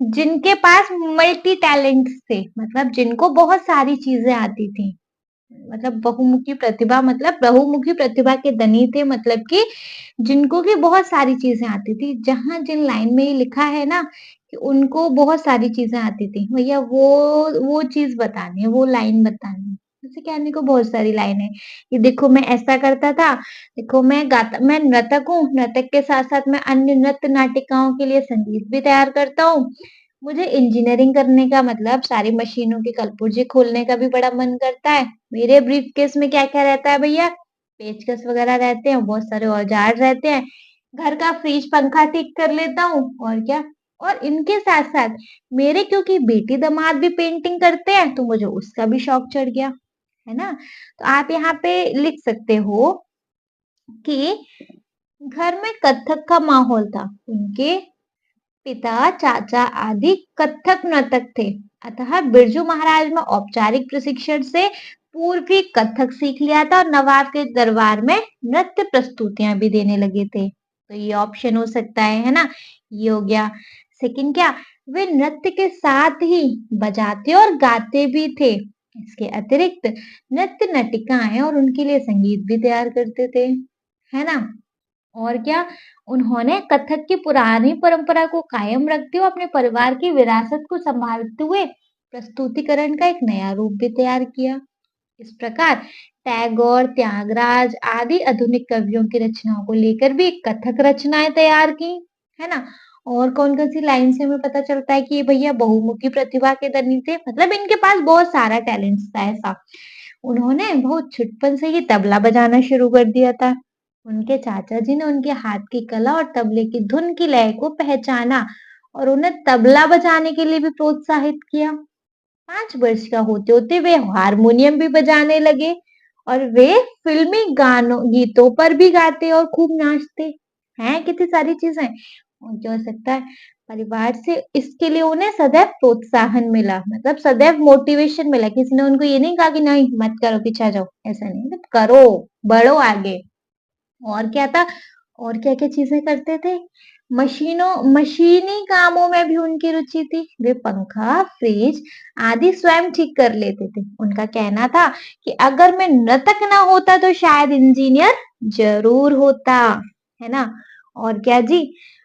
जिनके पास मल्टी टैलेंट्स थे, मतलब जिनको बहुत सारी चीजें आती थी। मतलब बहुमुखी प्रतिभा मतलब बहुमुखी प्रतिभा के धनी थे, मतलब कि जिनको की बहुत सारी चीजें आती थी। जहां जिन लाइन में ये लिखा है ना कि उनको बहुत सारी चीजें आती थी, भैया वो चीज बतानी है, वो लाइन बतानी है। जैसे कहने को बहुत सारी लाइन है कि देखो मैं ऐसा करता था, देखो मैं नर्तक हूँ, नर्तक के साथ साथ मैं अन्य नृत्य नाटिकाओं के लिए संगीत भी तैयार करता हूँ। मुझे इंजीनियरिंग करने का मतलब सारी मशीनों के कलपुर्जे खोलने का भी बड़ा मन करता है। मेरे ब्रीफ केस में क्या क्या रहता है भैया? पेचकस वगैरह रहते हैं, बहुत सारे औजार रहते हैं। घर का फ्रिज पंखा ठीक कर लेता हूँ, और क्या। और इनके साथ साथ मेरे क्योंकि बेटी दामाद भी पेंटिंग करते हैं तो मुझे उसका भी शौक चढ़ गया, है ना। तो आप यहाँ पे लिख सकते हो कि घर में कथक का माहौल था। उनके पिता चाचा आदि कथक नर्तक थे, अतः बिरजू महाराज में औपचारिक प्रशिक्षण से पूर्व ही कथक सीख लिया था और नवाब के दरबार में नृत्य प्रस्तुतियां भी देने लगे थे। तो ये ऑप्शन हो सकता है ना। ये हो गया। सेकंड क्या, वे नृत्य के साथ ही बजाते और गाते भी थे। इसके अतिरिक्त नृत्य नटिकाएं और उनके लिए संगीत भी तैयार करते थे, है ना। और क्या, उन्होंने कथक की पुरानी परंपरा को कायम रखते हुए अपने परिवार की विरासत को संभालते हुए प्रस्तुतिकरण का एक नया रूप भी तैयार किया। इस प्रकार टैगोर, त्यागराज आदि आधुनिक कवियों की रचनाओं को लेकर भी कथक रचनाएं तैयार की, है ना। और कौन कौन सी लाइन से हमें पता चलता है कि ये भैया बहुमुखी प्रतिभा के धनी थे, मतलब इनके पास बहुत सारा टैलेंट था ऐसा। उन्होंने बहुत छुटपन से ही तबला बजाना शुरू कर दिया था। उनके चाचा जी ने उनके हाथ की कला और तबले की धुन की लय को पहचाना और उन्हें तबला बजाने के लिए भी प्रोत्साहित किया। 5 वर्ष का होते होते वे हारमोनियम भी बजाने लगे और वे फिल्मी गानों गीतों पर भी गाते और खूब नाचते हैं। कितनी सारी चीजें। और क्या हो सकता है, परिवार से इसके लिए उन्हें सदैव प्रोत्साहन मिला, मतलब सदैव मोटिवेशन मिला। किसी ने उनको ये नहीं कहा कि नहीं मत करो, पीछे जाओ, ऐसा नहीं, मतलब करो, बढ़ो आगे। और क्या था, और क्या-क्या चीजें करते थे? मशीनी कामों में भी उनकी रुचि थी। वे पंखा, फ्रिज आदि स्वयं ठीक कर लेते थे। उनका कहना था कि अगर मैं नर्तक ना होता तो शायद इंजीनियर जरूर होता, है ना। और क्या जी,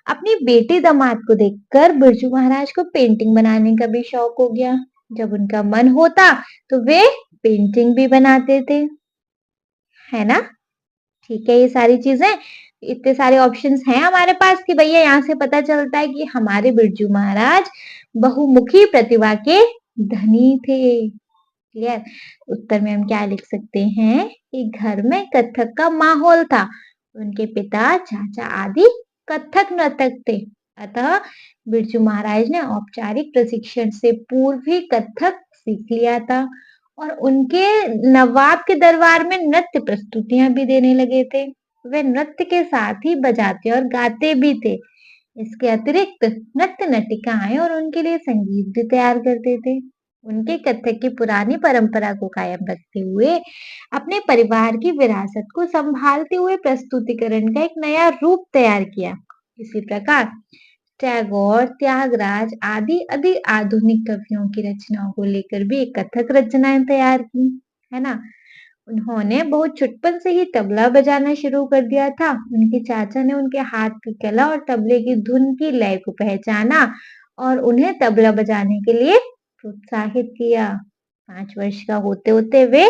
अपनी बेटी दामाद को देखकर बिरजू महाराज को पेंटिंग बनाने का भी शौक हो गया। जब उनका मन होता तो वे पेंटिंग भी बनाते थे, है ना। ठीक है, ये सारी चीजें, इतने सारे ऑप्शंस हैं हमारे पास कि भैया यहाँ से पता चलता है कि हमारे बिरजू महाराज बहुमुखी प्रतिभा के धनी थे। क्लियर? उत्तर में हम क्या लिख सकते हैं कि घर में कथक का माहौल था। उनके पिता चाचा आदि कथक नर्तक थे, अतः बिरजू महाराज ने औपचारिक प्रशिक्षण से पूर्व ही कथक सीख लिया था और उनके नवाब के दरबार में नृत्य प्रस्तुतियां भी देने लगे थे। वे नृत्य के साथ ही बजाते और गाते भी थे। इसके अतिरिक्त नृत्य नटिकाएं और उनके लिए संगीत भी तैयार करते थे। उनके कथक की पुरानी परंपरा को कायम रखते हुए अपने परिवार की विरासत को संभालते हुए प्रस्तुतिकरण का एक नया रूप तैयार किया। इसी प्रकार टैगोर, त्यागराज आदि आदि आधुनिक कवियों की रचनाओं को लेकर भी एक कथक रचनाएं तैयार की, है ना। उन्होंने बहुत छुटपन से ही तबला बजाना शुरू कर दिया था। उनके चाचा ने उनके हाथ की कला और तबले की धुन की लय को पहचाना और उन्हें तबला बजाने के लिए प्रोत्साहित किया। 5 वर्ष का होते होते वे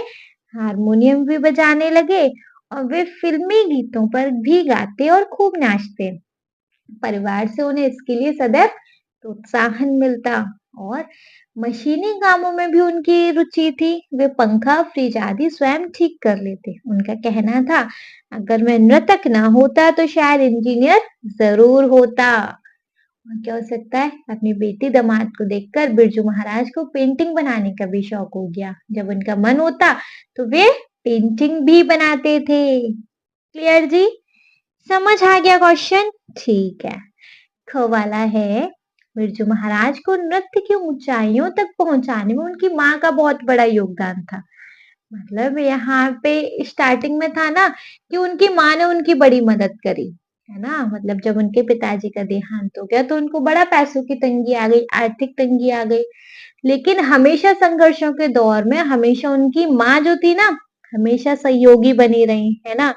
हारमोनियम भी बजाने लगे और वे फिल्मी गीतों पर भी गाते और खूब नाचते। परिवार से उन्हें इसके लिए सदैव प्रोत्साहन मिलता और मशीनी कामों में भी उनकी रुचि थी। वे पंखा, फ्रिज आदि स्वयं ठीक कर लेते। उनका कहना था, अगर मैं नृतक ना होता तो शायद इंजीनियर जरूर होता। और क्या हो सकता है, अपनी बेटी दामाद को देखकर बिरजू महाराज को पेंटिंग बनाने का भी शौक हो गया। जब उनका मन होता तो वे पेंटिंग भी बनाते थे। क्लियर जी? समझ आ गया क्वेश्चन? ठीक है। ख वाला है, बिरजू महाराज को नृत्य की ऊंचाइयों तक पहुंचाने में उनकी माँ का बहुत बड़ा योगदान था। मतलब यहाँ पे स्टार्टिंग में था ना कि उनकी माँ ने उनकी बड़ी मदद करी, है ना। मतलब जब उनके पिताजी का देहांत हो गया तो उनको बड़ा पैसों की तंगी आ गई, आर्थिक तंगी आ गई। लेकिन हमेशा संघर्षों के दौर में हमेशा उनकी माँ जो थी ना, हमेशा सहयोगी बनी रही, है ना।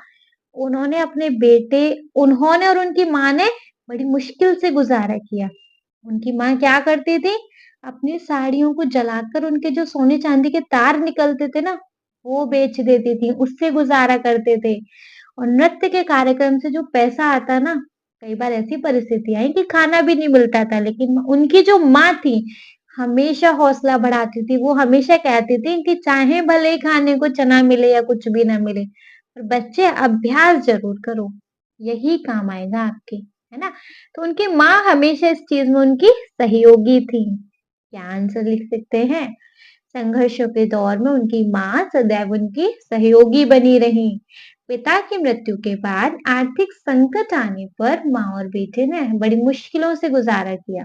उन्होंने अपने बेटे उन्होंने और उनकी माँ ने बड़ी मुश्किल से गुजारा किया। उनकी माँ क्या करती थी, अपनी साड़ियों को जलाकर उनके जो सोने चांदी के तार निकलते थे ना, वो बेच देती थी, उससे गुजारा करते थे। और नृत्य के कार्यक्रम से जो पैसा आता ना, कई बार ऐसी परिस्थिति आई कि खाना भी नहीं मिलता था, लेकिन उनकी जो माँ थी हमेशा हौसला बढ़ाती थी। वो हमेशा कहती थी कि चाहे भले ही खाने को चना मिले या कुछ भी ना मिले, पर बच्चे अभ्यास जरूर करो, यही काम आएगा आपके, है ना। तो उनकी माँ हमेशा इस चीज में उनकी सहयोगी थी। क्या आंसर लिख सकते हैं? संघर्षों के दौर में उनकी माँ सदैव उनकी सहयोगी बनी रही। पिता की मृत्यु के बाद आर्थिक संकट आने पर माँ और बेटे ने बड़ी मुश्किलों से गुजारा किया।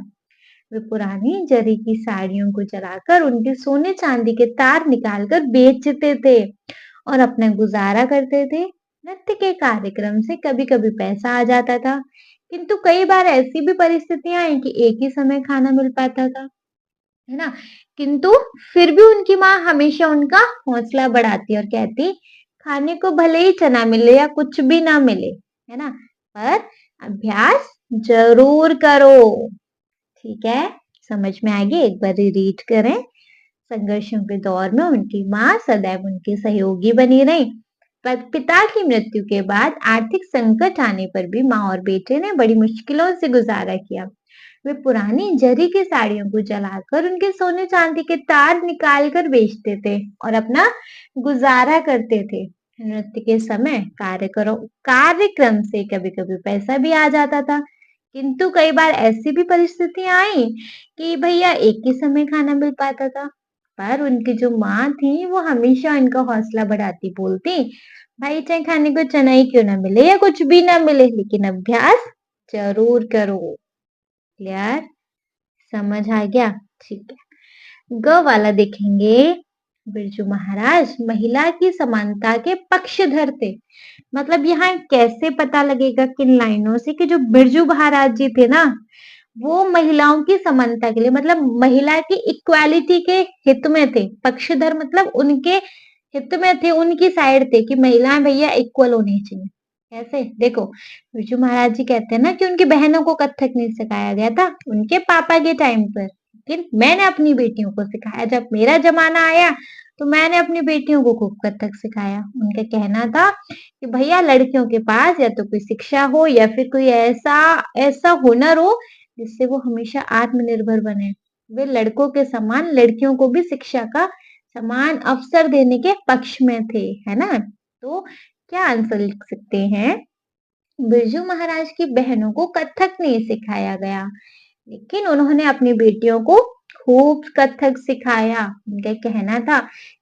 वे पुरानी जरी की साड़ियों को जलाकर उनके सोने चांदी के तार निकालकर बेचते थे और अपना गुजारा करते थे। नृत्य के कार्यक्रम से कभी-कभी पैसा आ जाता था, किंतु कई बार ऐसी भी परिस्थितियां आई कि एक ही समय खाना मिल पाता था, है ना। किंतु फिर भी उनकी माँ हमेशा उनका हौसला बढ़ाती और कहती, खाने को भले ही चना मिले या कुछ भी ना मिले, है ना, पर अभ्यास जरूर करो। ठीक है, समझ में आ गई? एक बार रीड करें। संघर्षों के दौर में उनकी माँ सदैव उनकी सहयोगी बनी रही। पर पिता की मृत्यु के बाद आर्थिक संकट आने पर भी माँ और बेटे ने बड़ी मुश्किलों से गुजारा किया। वे पुरानी जरी की साड़ियों को जलाकर उनके सोने चांदी के तार निकाल कर बेचते थे और अपना गुजारा करते थे। नृत्य के समय कार्यक्रम से कभी-कभी पैसा भी आ जाता था, किंतु कई बार ऐसी भी परिस्थितियां आई कि भैया एक ही समय खाना मिल पाता था। पर उनकी जो माँ थी वो हमेशा इनका हौसला बढ़ाती, बोलती, भाई चाहे खाने को चना ही क्यों ना मिले या कुछ भी ना मिले, लेकिन अभ्यास जरूर करो। क्लियर? समझ आ गया? ठीक है। ग वाला देखेंगे। बिरजू महाराज महिला की समानता के पक्षधर थे। मतलब यहाँ कैसे पता लगेगा किन लाइनों से कि जो बिरजू महाराज जी थे ना, वो महिलाओं की समानता के लिए, मतलब महिला की इक्वालिटी के हित में थे। पक्षधर मतलब उनके हित में थे, उनकी साइड थे कि महिलाएं भैया इक्वल होनी चाहिए। कैसे? देखो, बिरजू महाराज जी कहते हैं ना कि उनकी बहनों को कथक नहीं सिखाया गया था उनके पापा के टाइम पर, लेकिन मैंने अपनी बेटियों को सिखाया। जब मेरा जमाना आया तो मैंने अपनी बेटियों को खूब कथक सिखाया। उनका कहना था कि भैया लड़कियों के पास या तो कोई शिक्षा हो या फिर कोई ऐसा ऐसा हुनर हो जिससे वो हमेशा आत्मनिर्भर बने। वे लड़कों के समान लड़कियों को भी शिक्षा का समान अवसर देने के पक्ष में थे, है ना। तो क्या आंसर लिख सकते हैं? बिरजू महाराज की बहनों को कथक नहीं सिखाया गया, लेकिन उन्होंने अपनी बेटियों को खूब कथक सिखाया। उनका कहना था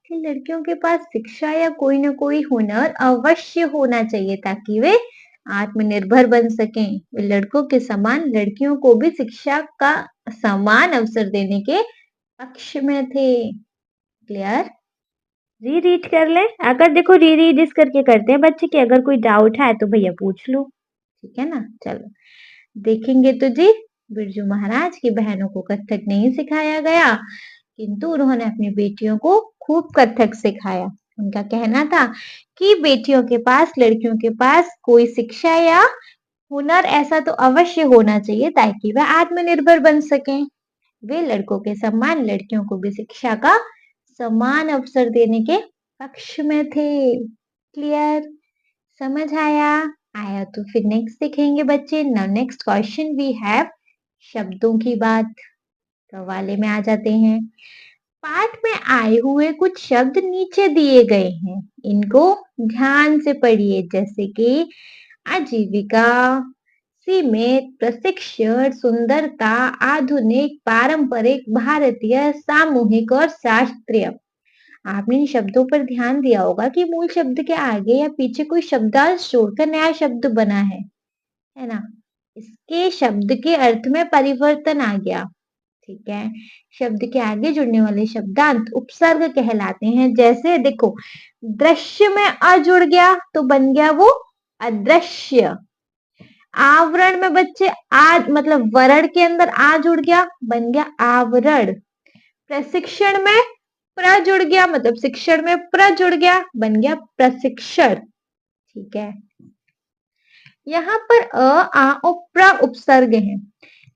कि लड़कियों के पास शिक्षा या कोई ना कोई हुनर अवश्य होना चाहिए ताकि वे आत्मनिर्भर बन सकें। वे लड़कों के समान लड़कियों को भी शिक्षा का समान अवसर देने के पक्ष में थे। क्लियर? री रीड कर ले। अगर देखो री रीड इस करके करते हैं बच्चे की, अगर कोई डाउट है तो भैया पूछ लो, ठीक है ना। चलो देखेंगे तो जी, बिरजू महाराज की बहनों को कथक नहीं सिखाया गया, किंतु उन्होंने अपनी बेटियों को खूब कथक सिखाया। उनका कहना था कि बेटियों के पास, लड़कियों के पास कोई शिक्षा या हुनर ऐसा तो अवश्य होना चाहिए ताकि वह आत्मनिर्भर बन सकें। वे लड़कों के समान लड़कियों को भी शिक्षा का समान अवसर देने के पक्ष में थे। क्लियर? समझ आया? आया तो फिर नेक्स्ट देखेंगे बच्चे। Now next question we have शब्दों की बात। तो वाले में आ जाते हैं। पाठ में आए हुए कुछ शब्द नीचे दिए गए हैं, इनको ध्यान से पढ़िए, जैसे कि आजीविका, सीमित, प्रशिक्षण, सुंदरता, आधुनिक, पारंपरिक, भारतीय, सामूहिक और शास्त्रीय। आपने इन शब्दों पर ध्यान दिया होगा कि मूल शब्द के आगे या पीछे कोई शब्दांश जोड़कर नया शब्द बना है ना। इसके शब्द के अर्थ में परिवर्तन आ गया, ठीक है। शब्द के आगे जुड़ने वाले शब्दांत उपसर्ग कहलाते हैं। जैसे देखो, दृश्य में अ जुड़ गया तो बन गया वो अदृश्य। आवरण में बच्चे आ मतलब वरण के अंदर आ जुड़ गया, बन गया आवरण। प्रशिक्षण में प्र जुड़ गया, मतलब शिक्षण में प्र जुड़ गया, बन गया प्रशिक्षण, ठीक है। यहाँ पर अ, आ और प्र उपसर्ग है।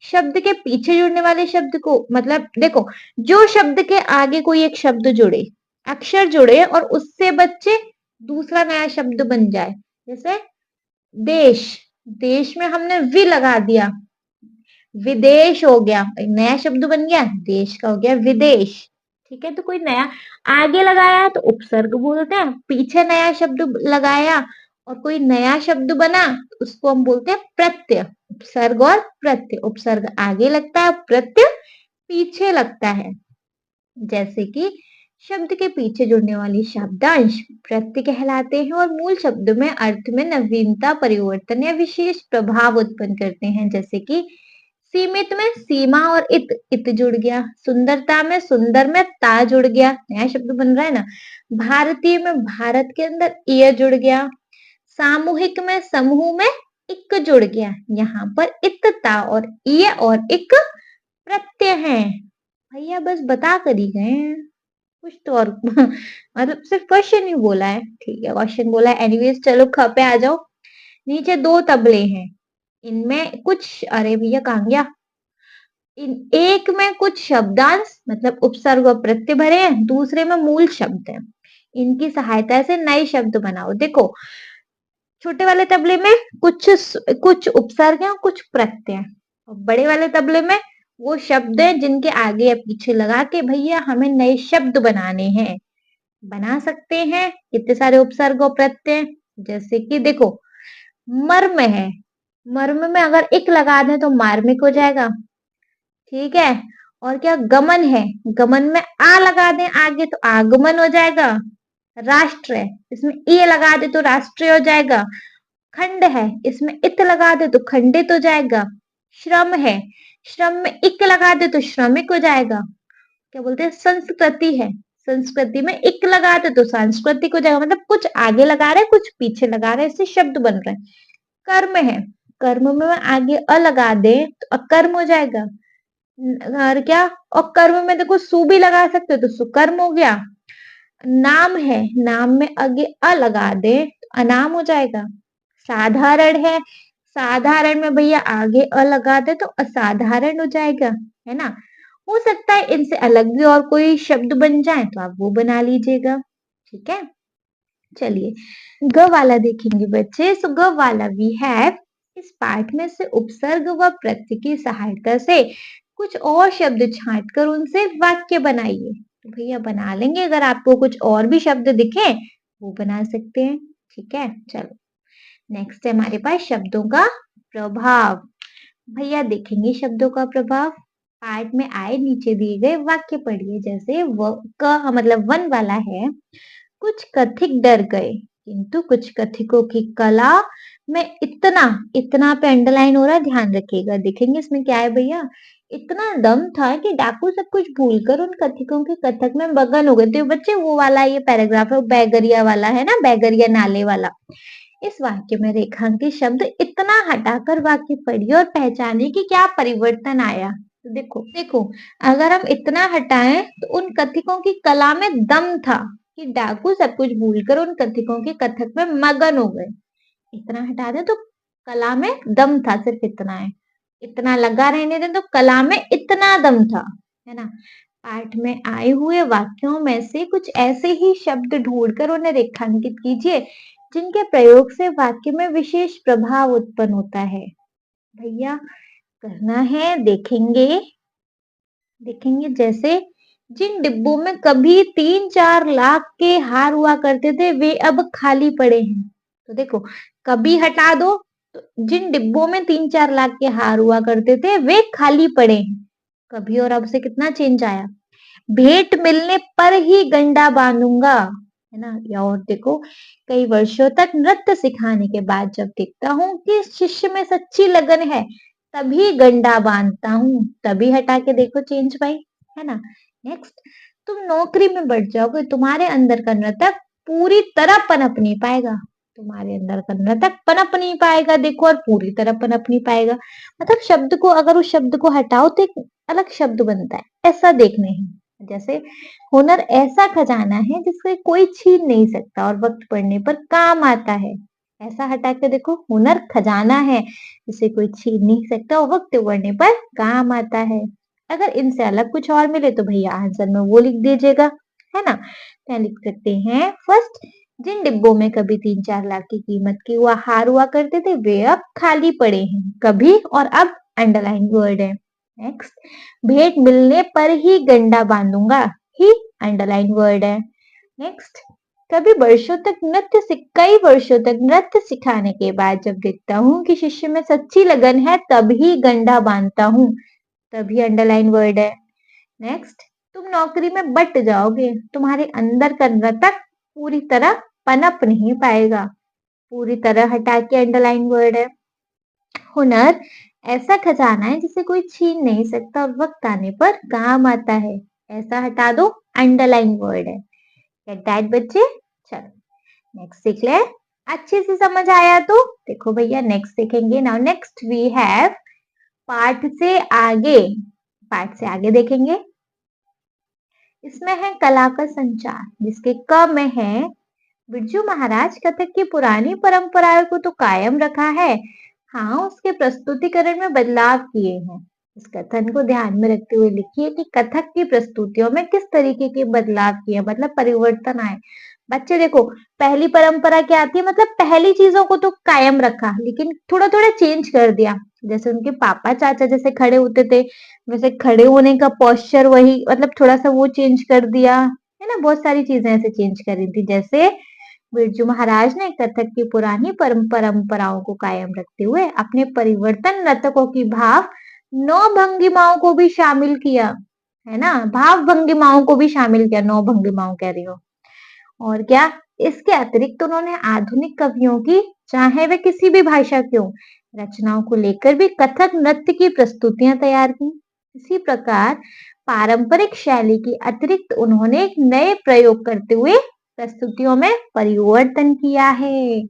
शब्द के पीछे जुड़ने वाले शब्द को, मतलब देखो, जो शब्द के आगे कोई एक शब्द जुड़े, अक्षर जुड़े और उससे बच्चे दूसरा नया शब्द बन जाए, जैसे देश, देश में हमने वि लगा दिया, विदेश हो गया, एक नया शब्द बन गया, देश का हो गया विदेश, ठीक है। तो कोई नया आगे लगाया तो उपसर्ग बोलते हैं, पीछे नया शब्द लगाया और कोई नया शब्द बना तो उसको हम बोलते हैं प्रत्यय। उपसर्ग और प्रत्यय, उपसर्ग आगे लगता है, प्रत्यय पीछे लगता है। जैसे कि शब्द के पीछे जुड़ने वाली शब्दांश प्रत्यय कहलाते हैं और मूल शब्द में अर्थ में नवीनता, परिवर्तन या विशेष प्रभाव उत्पन्न करते हैं। जैसे कि सीमित में सीमा और इत जुड़ गया, सुंदरता में सुंदर में ता जुड़ गया, नया शब्द बन रहा है ना। भारतीय में भारत के अंदर य जुड़ गया, सामूहिक में समूह में इक जुड़ गया। यहाँ पर इत, ता और य और इक प्रत्यय है। भैया बस बता कर ही गए हैं, कुछ तो और मतलब सिर्फ क्वेश्चन ही बोला है, ठीक है, क्वेश्चन बोला है। एनीवेज चलो ख पे आ जाओ। नीचे दो तबले हैं, इनमें कुछ, अरे भैया कहाँ गया, एक में कुछ शब्दांश मतलब उपसर्ग और प्रत्यय भरे हैं, दूसरे में मूल शब्द है। इनकी सहायता से नए शब्द बनाओ। देखो, छोटे वाले तबले में कुछ उपसर्ग हैं और कुछ प्रत्यय हैं, और बड़े वाले तबले में वो शब्द हैं जिनके आगे या पीछे लगा के भैया हमें नए शब्द बनाने हैं। बना सकते हैं कितने सारे उपसर्ग और प्रत्यय, जैसे कि देखो, मर्म है, मर्म में अगर इक लगा दें तो मार्मिक हो जाएगा, ठीक है। और क्या, गमन है, गमन में आ लगा दें आगे तो आगमन हो जाएगा। राष्ट्र है, इसमें ए लगा दे तो राष्ट्रीय हो जाएगा। खंड है, इसमें इत लगा दे तो खंडित हो जाएगा। श्रम है, श्रम में इक लगा दे तो श्रमिक हो जाएगा। क्या बोलते हैं, संस्कृति है, संस्कृति में इक लगा दे तो सांस्कृतिक हो जाएगा। मतलब कुछ आगे लगा रहे हैं, कुछ पीछे लगा रहे हैं, इससे शब्द बन रहे हैं। कर्म है, कर्म में आगे अ लगा दे तो अकर्म हो जाएगा। और क्या, और कर्म में देखो सु भी लगा सकते हो तो सुकर्म हो गया। नाम है, नाम में आगे अ लगा दे तो अनाम हो जाएगा। साधारण है, साधारण में भैया आगे अ लगा दे तो असाधारण हो जाएगा, है ना। हो सकता है इनसे अलग भी और कोई शब्द बन जाए तो आप वो बना लीजिएगा, ठीक है। चलिए ग वाला देखेंगे बच्चे। सो ग वाला वी हैव, इस पाठ में से उपसर्ग व प्रत्यय की सहायता से कुछ और शब्द छांट कर उनसे वाक्य बनाइए। तो भैया बना लेंगे, अगर आपको कुछ और भी शब्द दिखे वो बना सकते हैं, ठीक है। चलो नेक्स्ट है हमारे पास शब्दों का प्रभाव। भैया देखेंगे शब्दों का प्रभाव। पार्ट में आए नीचे दिए गए वाक्य पढ़िए। जैसे मतलब वन वाला है, कुछ कथिक डर गए किंतु कुछ कथिकों की कला में इतना इतना पे अंडरलाइन हो रहा है, ध्यान रखिएगा। देखेंगे इसमें क्या है भैया, इतना दम था कि डाकू सब कुछ भूलकर उन कथिकों के कथक में मगन हो गए। तो बच्चे वो वाला ये पैराग्राफ है, बैगरिया वाला है ना, बैगरिया नाले वाला। इस वाक्य में रेखांकित शब्द इतना हटाकर वाक्य पढ़िए और पहचानिए कि क्या परिवर्तन आया। तो देखो देखो, अगर हम इतना हटाएं तो उन कथिकों की कला में दम था कि डाकू सब कुछ भूलकर उन कथिकों के कथक में मगन हो गए। इतना हटा दे तो कला में दम था, सिर्फ इतना है। इतना लगा रहने दें तो कला में इतना दम था, है ना। पाठ में आए हुए वाक्यों में से कुछ ऐसे ही शब्द ढूंढकर उन्हें रेखांकित कीजिए जिनके प्रयोग से वाक्य में विशेष प्रभाव उत्पन्न होता है। भैया करना है, देखेंगे देखेंगे। जैसे जिन डिब्बों में कभी 3-4 लाख के हार हुआ करते थे वे अब खाली पड़े हैं। तो देखो, कभी हटा दो तो जिन डिब्बों में 3-4 लाख के हार हुआ करते थे वे खाली पड़े हैं। कभी और अब से कितना चेंज आया। भेंट मिलने पर ही गंडा बांधूंगा, है ना। या और देखो, कई वर्षों तक नृत्य सिखाने के बाद जब देखता हूँ कि शिष्य में सच्ची लगन है तभी गंडा बांधता हूँ। तभी हटा के देखो चेंज भाई, है ना। नेक्स्ट, तुम नौकरी में बढ़ जाओगे, तुम्हारे अंदर का नृतक पूरी तरह पनप नहीं पाएगा। तुम्हारे अंदर का नृतक पनप नहीं पाएगा, देखो, और पूरी तरह पनप नहीं पाएगा। मतलब शब्द को, अगर उस शब्द को हटाओ तो एक अलग शब्द बनता है, ऐसा देखने हैं। जैसे हुनर ऐसा खजाना है जिससे कोई छीन नहीं सकता और वक्त पड़ने पर काम आता है। ऐसा हटा के देखो, हुनर खजाना है जिसे कोई छीन नहीं सकता और वक्त पड़ने पर काम आता है। अगर इनसे अलग कुछ और मिले तो भैया आंसर में वो लिख दीजिएगा, है ना। क्या लिख सकते हैं, फर्स्ट, जिन डिब्बों में कभी 3-4 लाख की कीमत के हुआ हार हुआ करते थे वे अब खाली पड़े हैं। कभी और अब अंडरलाइन वर्ड है। नेक्स्ट, भेंट मिलने पर ही गंडा बांधूंगा, ही अंडरलाइन वर्ड है। नेक्स्ट, कई वर्षों तक नृत्य सिखाने के बाद जब देखता हूँ कि शिष्य में सच्ची लगन है तभी गंडा बांधता हूँ, तभी अंडरलाइन वर्ड है। नेक्स्ट, तुम नौकरी में बट जाओगे, तुम्हारे अंदर का नृतक पूरी तरह पनप नहीं पाएगा। पूरी तरह हटा के अंडरलाइन वर्ड है। हुनर ऐसा खजाना है जिसे कोई छीन नहीं सकता और वक्त आने पर काम आता है। ऐसा हटा दो, अंडरलाइन वर्ड है। गेट दैट बच्चे। चलो नेक्स्ट सीख ले। अच्छे से समझ आया तो देखो भैया नेक्स्ट देखेंगे। नाउ नेक्स्ट वी हैव पाठ से आगे। पाठ से आगे देखेंगे। इसमें है कला का संचार, जिसके क में है बिरजू महाराज कथक की पुरानी परंपराओं को तो कायम रखा है, हाँ उसके प्रस्तुतिकरण में बदलाव किए हैं। इस कथन को ध्यान में रखते हुए लिखिए कि कथक की प्रस्तुतियों में किस तरीके के बदलाव किए, मतलब परिवर्तन आए। बच्चे देखो, पहली परंपरा क्या आती है, मतलब पहली चीजों को तो कायम रखा लेकिन थोड़ा थोड़ा चेंज कर दिया। जैसे उनके पापा चाचा जैसे खड़े होते थे वैसे खड़े होने का पोस्चर वही, मतलब थोड़ा सा वो चेंज कर दिया, है ना। बहुत सारी चीजें ऐसे चेंज करी थी। जैसे बिरजू महाराज ने कथक की पुरानी परंपराओं को कायम रखते हुए अपने परिवर्तन नर्तकों की भाव नौ भंगिमाओं को भी शामिल किया, है ना। भाव भंगिमाओं को भी शामिल किया, नौ भंगिमाओं कह रही हो। और क्या, इसके अतिरिक्त उन्होंने आधुनिक कवियों की, चाहे वे किसी भी भाषा के हो, रचनाओं को लेकर भी कथक नृत्य की प्रस्तुतियां तैयार की। इसी प्रकार पारंपरिक शैली के अतिरिक्त उन्होंने एक नए प्रयोग करते हुए प्रस्तुतियों में परिवर्तन किया है।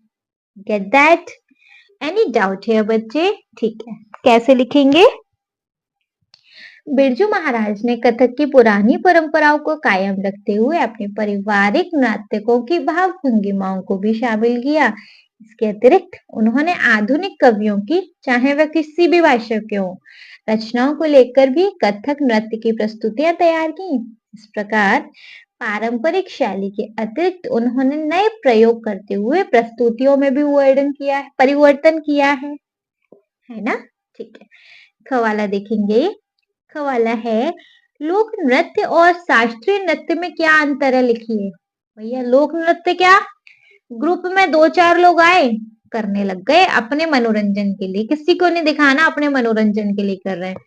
Get that? एनी डाउट है बच्चे? ठीक है, कैसे लिखेंगे। बिरजू महाराज ने कथक की पुरानी परंपराओं को कायम रखते हुए अपने पारिवारिक नाटकों की भाव भंगिमाओं को भी शामिल किया। इसके अतिरिक्त उन्होंने आधुनिक कवियों की, चाहे वह किसी भी भाषा के हों, रचनाओं को लेकर भी कथक नृत्य की प्रस्तुतियां तैयार की। इस प्रकार पारंपरिक शैली के अतिरिक्त उन्होंने नए प्रयोग करते हुए प्रस्तुतियों में भी परिवर्तन किया है ना। ठीक है, खवाला देखेंगे। वाला है, लोक नृत्य और शास्त्रीय नृत्य में क्या अंतर है लिखिए। भैया लोक नृत्य क्या, ग्रुप में 2-4 लोग आए करने लग गए अपने मनोरंजन के लिए, किसी को नहीं दिखाना, अपने मनोरंजन के लिए कर रहे हैं।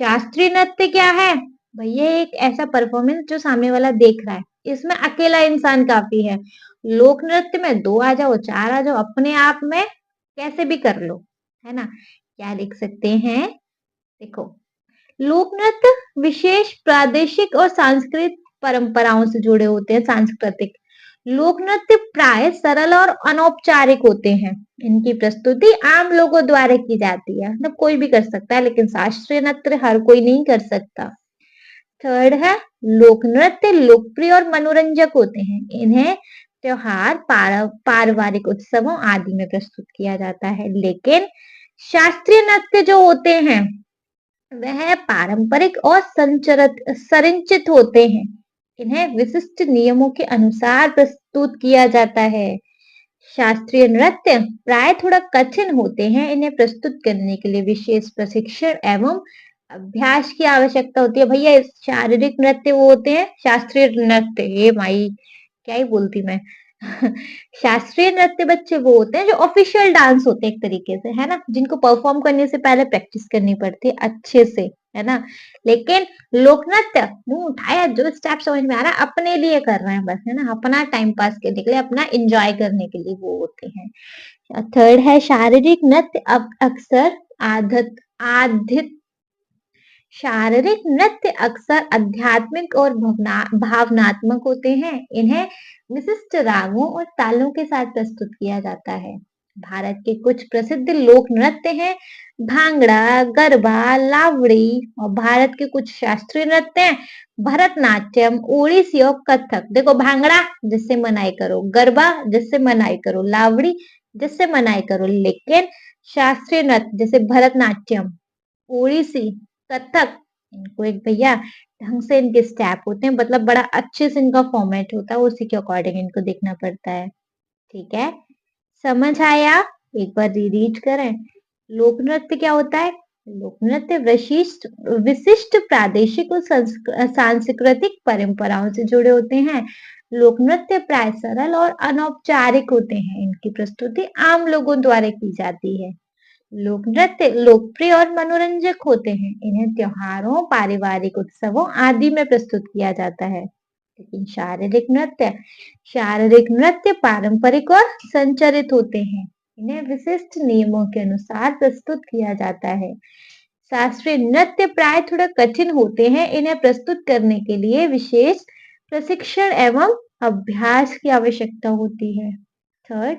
शास्त्रीय नृत्य क्या है भैया? एक ऐसा परफॉर्मेंस जो सामने वाला देख रहा है, इसमें अकेला इंसान काफी है। लोक नृत्य में दो आ जाओ, चार आ जाओ, अपने आप में कैसे भी कर लो, है ना। क्या लिख सकते हैं? देखो, लोक नृत्य विशेष प्रादेशिक और सांस्कृतिक परंपराओं से जुड़े होते हैं। सांस्कृतिक लोक नृत्य प्राय सरल और अनौपचारिक होते हैं। इनकी प्रस्तुति आम लोगों द्वारा की जाती है, मतलब कोई भी कर सकता है, लेकिन शास्त्रीय नृत्य हर कोई नहीं कर सकता। थर्ड है, लोक नृत्य लोकप्रिय और मनोरंजक होते हैं। इन्हें त्योहार, पारिवारिक उत्सवों आदि में प्रस्तुत किया जाता है। लेकिन शास्त्रीय नृत्य जो होते हैं वह पारंपरिक और संरचित होते हैं। इन्हें विशिष्ट नियमों के अनुसार प्रस्तुत किया जाता है। शास्त्रीय नृत्य प्राय थोड़ा कठिन होते हैं। इन्हें प्रस्तुत करने के लिए विशेष प्रशिक्षण एवं अभ्यास की आवश्यकता होती है। भैया शारीरिक नृत्य वो होते हैं, शास्त्रीय नृत्य, ये माई क्या ही बोलती मैं। शास्त्रीय नृत्य बच्चे वो होते हैं जो ऑफिशियल डांस होते हैं एक तरीके से, है ना, जिनको परफॉर्म करने से पहले प्रैक्टिस करनी पड़ती है अच्छे से, है ना। लेकिन लोक नृत्य मुंह उठाया, जो स्टेप समझ में आ रहा है अपने लिए कर रहे हैं बस, है ना, अपना टाइम पास करने के लिए, अपना एंजॉय करने के लिए वो होते हैं। थर्ड है शारीरिक नृत्य। अब अक्सर आधत आधित शारीरिक नृत्य अक्सर आध्यात्मिक और भावनात्मक होते हैं। इन्हें विशिष्ट रागों और तालों के साथ प्रस्तुत किया जाता है। भारत के कुछ प्रसिद्ध लोक नृत्य हैं भांगड़ा, गरबा, लावड़ी। और भारत के कुछ शास्त्रीय नृत्य हैं भरतनाट्यम, ओडिसी और कथक। देखो, भांगड़ा जिससे मनाई करो, गरबा जिससे मनाई करो, लावड़ी जिससे मनाई करो, लेकिन शास्त्रीय नृत्य जैसे भरतनाट्यम, ओडिसी, कथक, इनको एक भैया ढंग से इनके स्टेप होते हैं, मतलब बड़ा अच्छे से इनका फॉर्मेट होता है, उसी के अकॉर्डिंग इनको देखना पड़ता है। ठीक है, समझ आया? एक बार रीड करें। लोक नृत्य क्या होता है? लोक नृत्य विशिष्ट विशिष्ट प्रादेशिक और सांस्कृतिक परंपराओं से जुड़े होते हैं। लोक नृत्य प्राय सरल और अनौपचारिक होते हैं। इनकी प्रस्तुति आम लोगों द्वारा की जाती है। लोक नृत्य लोकप्रिय और मनोरंजक होते हैं। इन्हें त्योहारों, पारिवारिक उत्सवों आदि में प्रस्तुत किया जाता है। लेकिन शारीरिक नृत्य पारंपरिक और संचरित होते हैं। इन्हें विशिष्ट नियमों के अनुसार प्रस्तुत किया जाता है। शास्त्रीय नृत्य प्राय थोड़ा कठिन होते हैं। इन्हें प्रस्तुत करने के लिए विशेष प्रशिक्षण एवं अभ्यास की आवश्यकता होती है। थर्ड,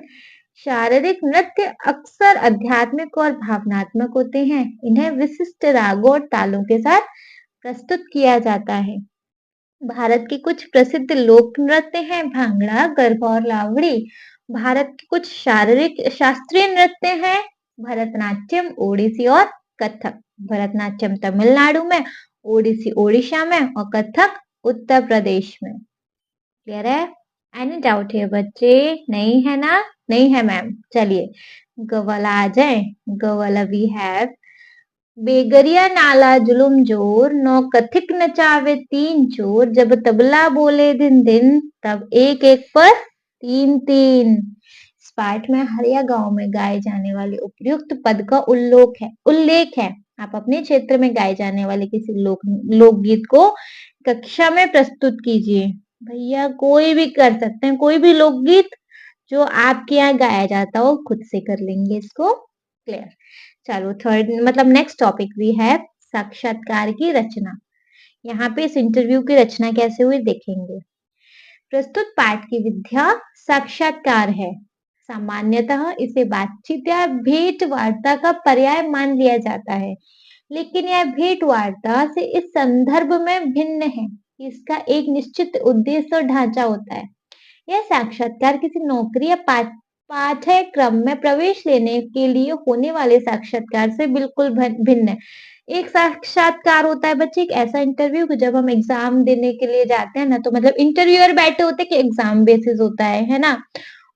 शारीरिक नृत्य अक्सर आध्यात्मिक और भावनात्मक होते हैं। इन्हें विशिष्ट रागों और तालों के साथ प्रस्तुत किया जाता है। भारत के कुछ प्रसिद्ध लोक नृत्य हैं भांगड़ा, गरबा और लावड़ी। भारत के कुछ शास्त्रीय नृत्य हैं भरतनाट्यम, ओडिसी और कथक। भरतनाट्यम तमिलनाडु में, ओडिसी ओडिशा में और कथक उत्तर प्रदेश में। क्लियर है? एनी डाउट है बच्चे? नहीं है ना? नहीं है मैम। चलिए गवाला आ जाए। गवाला वी हैव बेगरिया नाला जुलुम जोर, नौ कथिक नचावे तीन चोर, जब तबला बोले दिन दिन, तब एक एक पर तीन तीन। इस पाठ में हरिया गांव में गाए जाने वाले उपयुक्त पद का उल्लेख है। आप अपने क्षेत्र में गाए जाने वाले किसी लोकगीत को कक्षा में प्रस्तुत कीजिए। भैया कोई भी कर सकते हैं, कोई भी लोकगीत जो आपके यहाँ गाया जाता हो खुद से कर लेंगे इसको। क्लियर? चलो थर्ड मतलब नेक्स्ट टॉपिक भी है साक्षात्कार की रचना। यहाँ पे इस इंटरव्यू की रचना कैसे हुई देखेंगे। प्रस्तुत पाठ की विधा साक्षात्कार है। सामान्यतः इसे बातचीत या भेंट वार्ता का पर्याय मान लिया जाता है, लेकिन यह भेंट वार्ता से इस संदर्भ में भिन्न है। इसका एक निश्चित उद्देश्य और ढांचा होता है। यह साक्षात्कार किसी नौकरी या पाठ्यक्रम में प्रवेश लेने के लिए होने वाले साक्षात्कार से बिल्कुल भिन्न है। एक साक्षात्कार होता है बच्चे एक ऐसा इंटरव्यू जब हम एग्जाम देने के लिए जाते हैं ना, तो मतलब इंटरव्यूअर बैठे होते हैं कि एग्जाम बेसिस होता है ना।